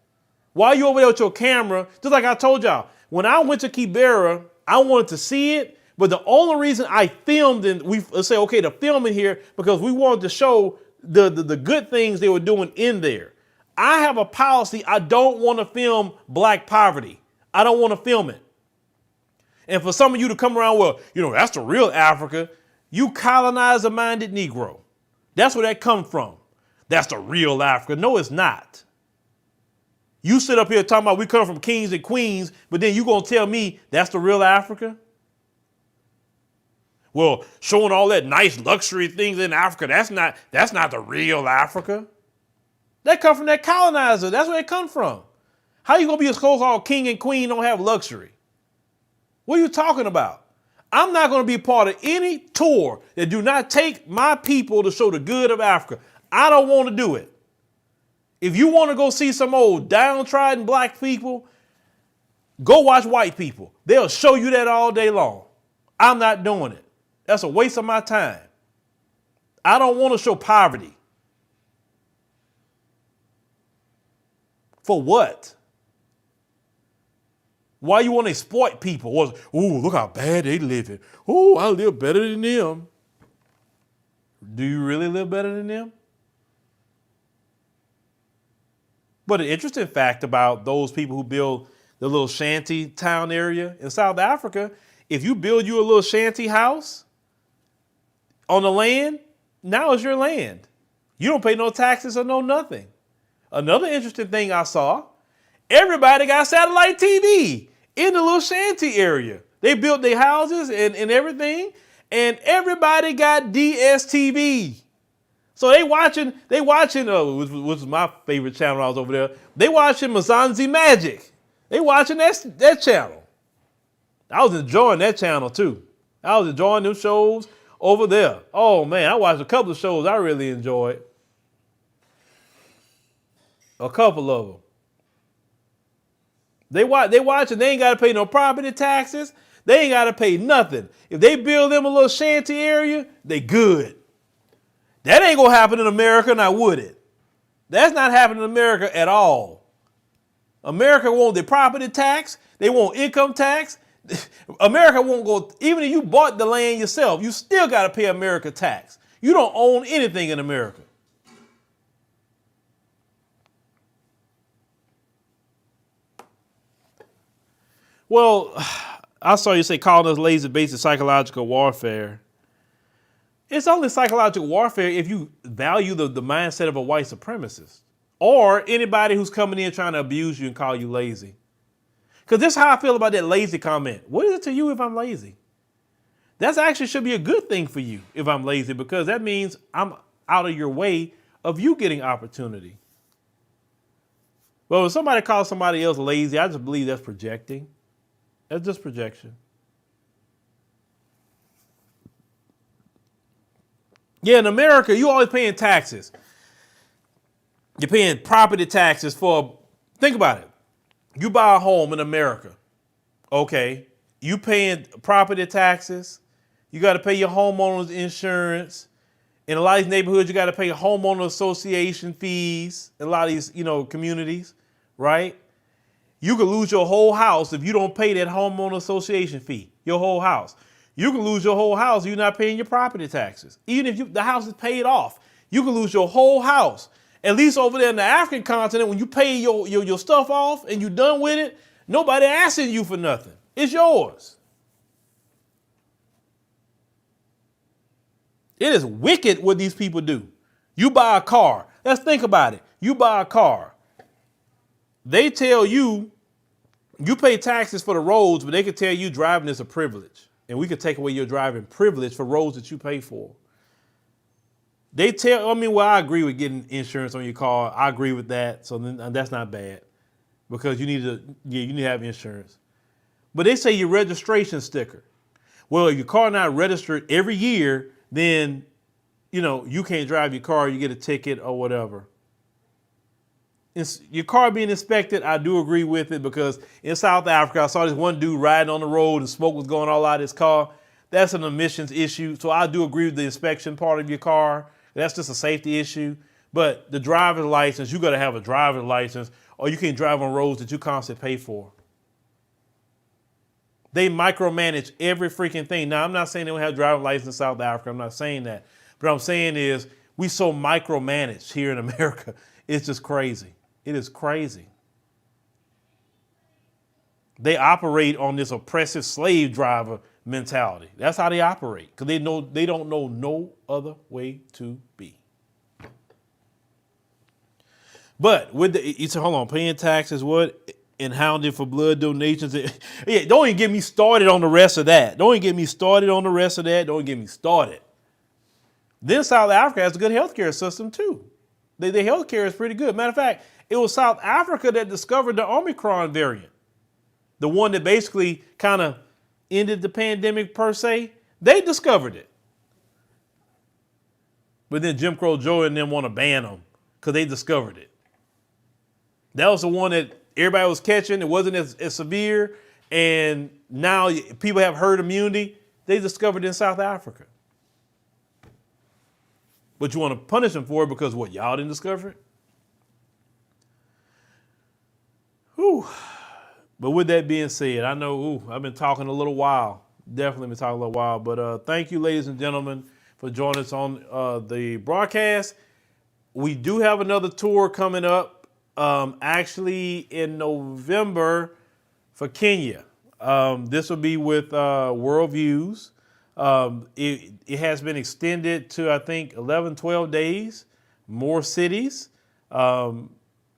While you over there with your camera, just like I told y'all, when I went to Kibera, I wanted to see it, but the only reason I filmed and we say, okay, to film in here, because we wanted to show the good things they were doing in there. I have a policy, I don't want to film black poverty. I don't want to film it. And for some of you to come around, well, that's the real Africa, you colonizer-minded Negro. That's where that comes from. That's the real Africa. No, it's not. You sit up here talking about we come from kings and queens, but then you gonna tell me that's the real Africa? Well, showing all that nice luxury things in Africa, that's not the real Africa. That come from that colonizer. That's where it come from. How you gonna be a so-called king and queen don't have luxury? What are you talking about? I'm not going to be a part of any tour that do not take my people to show the good of Africa. I don't want to do it. If you want to go see some old downtrodden black people, go watch white people. They'll show you that all day long. I'm not doing it. That's a waste of my time. I don't want to show poverty. For what? Why you want to exploit people? Ooh, look how bad they living. Ooh, I live better than them. Do you really live better than them? But an interesting fact about those people who build the little shanty town area in South Africa, if you build you a little shanty house on the land, now it's your land. You don't pay no taxes or no nothing. Another interesting thing I saw Everybody got satellite TV in the little shanty area. They built their houses and everything, and everybody got DSTV. So they watching, which was my favorite channel when I was over there. They watching Mzansi Magic. They watching that channel. I was enjoying that channel too. I was enjoying them shows over there. Oh man, I watched a couple of shows I really enjoyed. A couple of them. They watch and they ain't got to pay no property taxes. They ain't got to pay nothing. If they build them a little shanty area, they good. That ain't going to happen in America, now would it? That's not happening in America at all. America want the property tax. They want income tax. America won't go, even if you bought the land yourself, you still got to pay America tax. You don't own anything in America. Well, I saw you say calling us lazy based on psychological warfare. It's only psychological warfare if you value the mindset of a white supremacist or anybody who's coming in trying to abuse you and call you lazy. Because this is how I feel about that lazy comment. What is it to you if I'm lazy? That actually should be a good thing for you if I'm lazy, because that means I'm out of your way of you getting opportunity. Well, when somebody calls somebody else lazy, I just believe that's projecting. That's just projection. Yeah, in America, you always paying taxes. You're paying property taxes for, think about it. You buy a home in America. Okay. You paying property taxes. You got to pay your homeowner's insurance. In a lot of these neighborhoods, you got to pay homeowner association fees. In a lot of these, communities, right? You could lose your whole house if you don't pay that homeowner association fee. Your whole house. You can lose your whole house if you're not paying your property taxes. Even if the house is paid off, you can lose your whole house. At least over there in the African continent, when you pay your stuff off and you're done with it, nobody asking you for nothing. It's yours. It is wicked what these people do. You buy a car. Let's think about it. You buy a car. They tell you, you pay taxes for the roads, but they could tell you driving is a privilege. And we could take away your driving privilege for roads that you pay for. I agree with getting insurance on your car. I agree with that. So then that's not bad, because you need to have insurance. But they say your registration sticker. Well, if your car not registered every year, then, you can't drive your car. You get a ticket or whatever. Your car being inspected, I do agree with it, because in South Africa, I saw this one dude riding on the road and smoke was going all out of his car. That's an emissions issue. So I do agree with the inspection part of your car. That's just a safety issue. But the driver's license, you got to have a driver's license, or you can't drive on roads that you constantly pay for. They micromanage every freaking thing. Now, I'm not saying they don't have a driver's license in South Africa. I'm not saying that. But what I'm saying is we so micromanaged here in America. It's just crazy. It is crazy. They operate on this oppressive slave driver mentality. That's how they operate, because they don't know no other way to be. But with paying taxes, what? And hounding for blood donations. Yeah, don't even get me started on the rest of that. Don't even get me started. Then South Africa has a good healthcare system too. Their healthcare is pretty good. Matter of fact, it was South Africa that discovered the Omicron variant. The one that basically kind of ended the pandemic per se. They discovered it. But then Jim Crow Joe and them want to ban them because they discovered it. That was the one that everybody was catching. It wasn't as severe. And now people have herd immunity. They discovered it in South Africa. But you want to punish them for it because what? Y'all didn't discover it? Whew. But with that being said, I know I've been talking a little while. Definitely been talking a little while. But thank you, ladies and gentlemen, for joining us on the broadcast. We do have another tour coming up, actually in November for Kenya. This will be with World Views. It has been extended to, I think, 11, 12 days, more cities.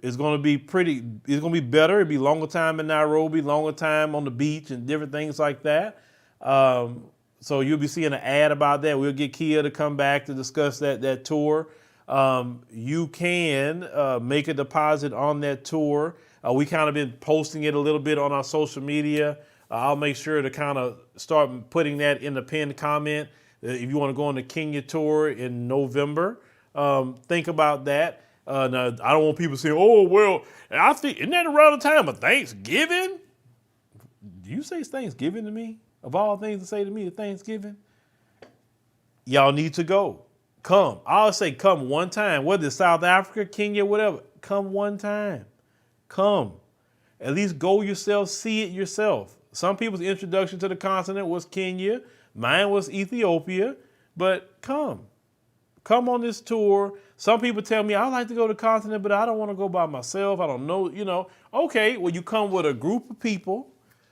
It's going to be it's going to be better. It'll be longer time in Nairobi, longer time on the beach and different things like that. So you'll be seeing an ad about that. We'll get Kia to come back to discuss that tour. You can make a deposit on that tour. We kind of been posting it a little bit on our social media. I'll make sure to kind of start putting that in the pinned comment. If you want to go on the Kenya tour in November, think about that. Now, I don't want people saying, oh, well, I think, isn't that around the time of Thanksgiving? Do you say Thanksgiving to me? Of all things to say to me, Thanksgiving? Y'all need to go. Come. I'll say come one time, whether it's South Africa, Kenya, whatever. Come one time. Come. At least go yourself, see it yourself. Some people's introduction to the continent was Kenya. Mine was Ethiopia. But come. Come on this tour. Some people tell me, I like to go to the continent, but I don't want to go by myself. I don't know, Okay, well, you come with a group of people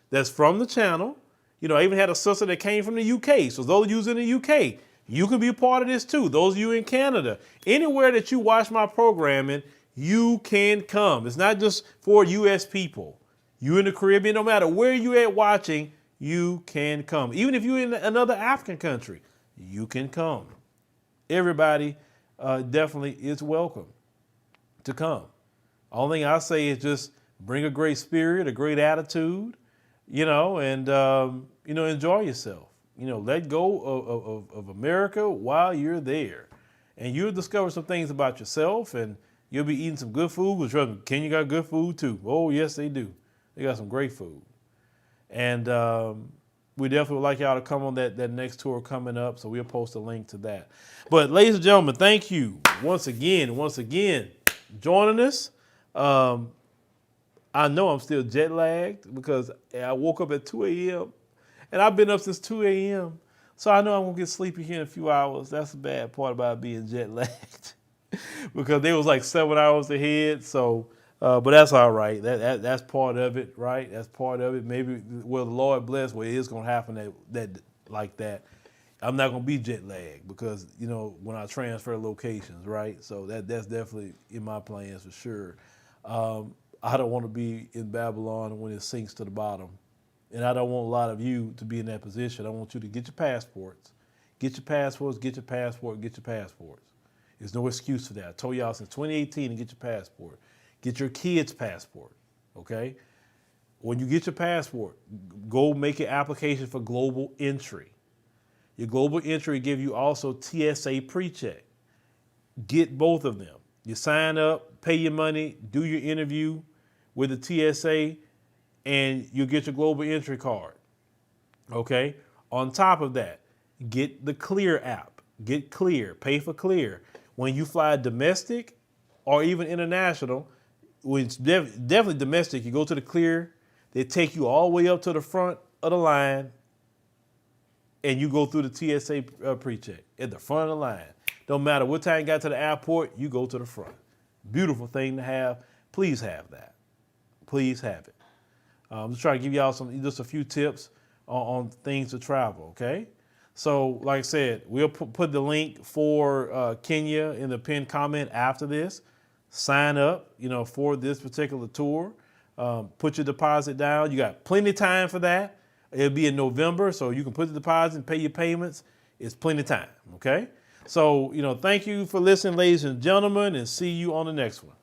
that's from the channel. I even had a sister that came from the UK. So those of you in the UK, you can be a part of this too. Those of you in Canada, anywhere that you watch my programming, you can come. It's not just for U.S. people. You in the Caribbean, no matter where you at watching, you can come. Even if you're in another African country, you can come. Everybody definitely is welcome to come. Only thing I say is just bring a great spirit, a great attitude, and enjoy yourself. Let go of America while you're there. And you'll discover some things about yourself, and you'll be eating some good food. Because trust me, Kenya got good food too. Oh, yes, they do. They got some great food. And we definitely would like y'all to come on that next tour coming up. So we'll post a link to that. But ladies and gentlemen, thank you once again joining us. I know I'm still jet lagged because I woke up at 2 a.m. and I've been up since 2 a.m. So I know I'm going to get sleepy here in a few hours. That's the bad part about being jet lagged because they was like 7 hours ahead. So, but that's all right. That's part of it, right? That's part of it. Maybe, well, the Lord bless, well, it is going to happen that like that. I'm not going to be jet lagged because, when I transfer locations, right? So that's definitely in my plans for sure. I don't want to be in Babylon when it sinks to the bottom. And I don't want a lot of you to be in that position. I want you to get your passports. Get your passports, get your passport, get your passports. There's no excuse for that. I told y'all since 2018 to get your passport. Get your kid's passport, okay? When you get your passport, go make an application for global entry. Your global entry give you also TSA pre-check. Get both of them. You sign up, pay your money, do your interview with the TSA, and you'll get your global entry card, okay? On top of that, get the Clear app. Get Clear, pay for Clear. When you fly domestic or even international, when it's definitely domestic, you go to the Clear, they take you all the way up to the front of the line, and you go through the TSA pre-check at the front of the line. Don't matter what time you got to the airport, you go to the front. Beautiful thing to have. Please have that. Please have it. I'm just trying to give y'all just a few tips on things to travel, okay? So, like I said, we'll put the link for Kenya in the pinned comment after this. Sign up, for this particular tour. Put your deposit down. You got plenty of time for that. It'll be in November, so you can put the deposit and pay your payments. It's plenty of time, okay? So, thank you for listening, ladies and gentlemen, and see you on the next one.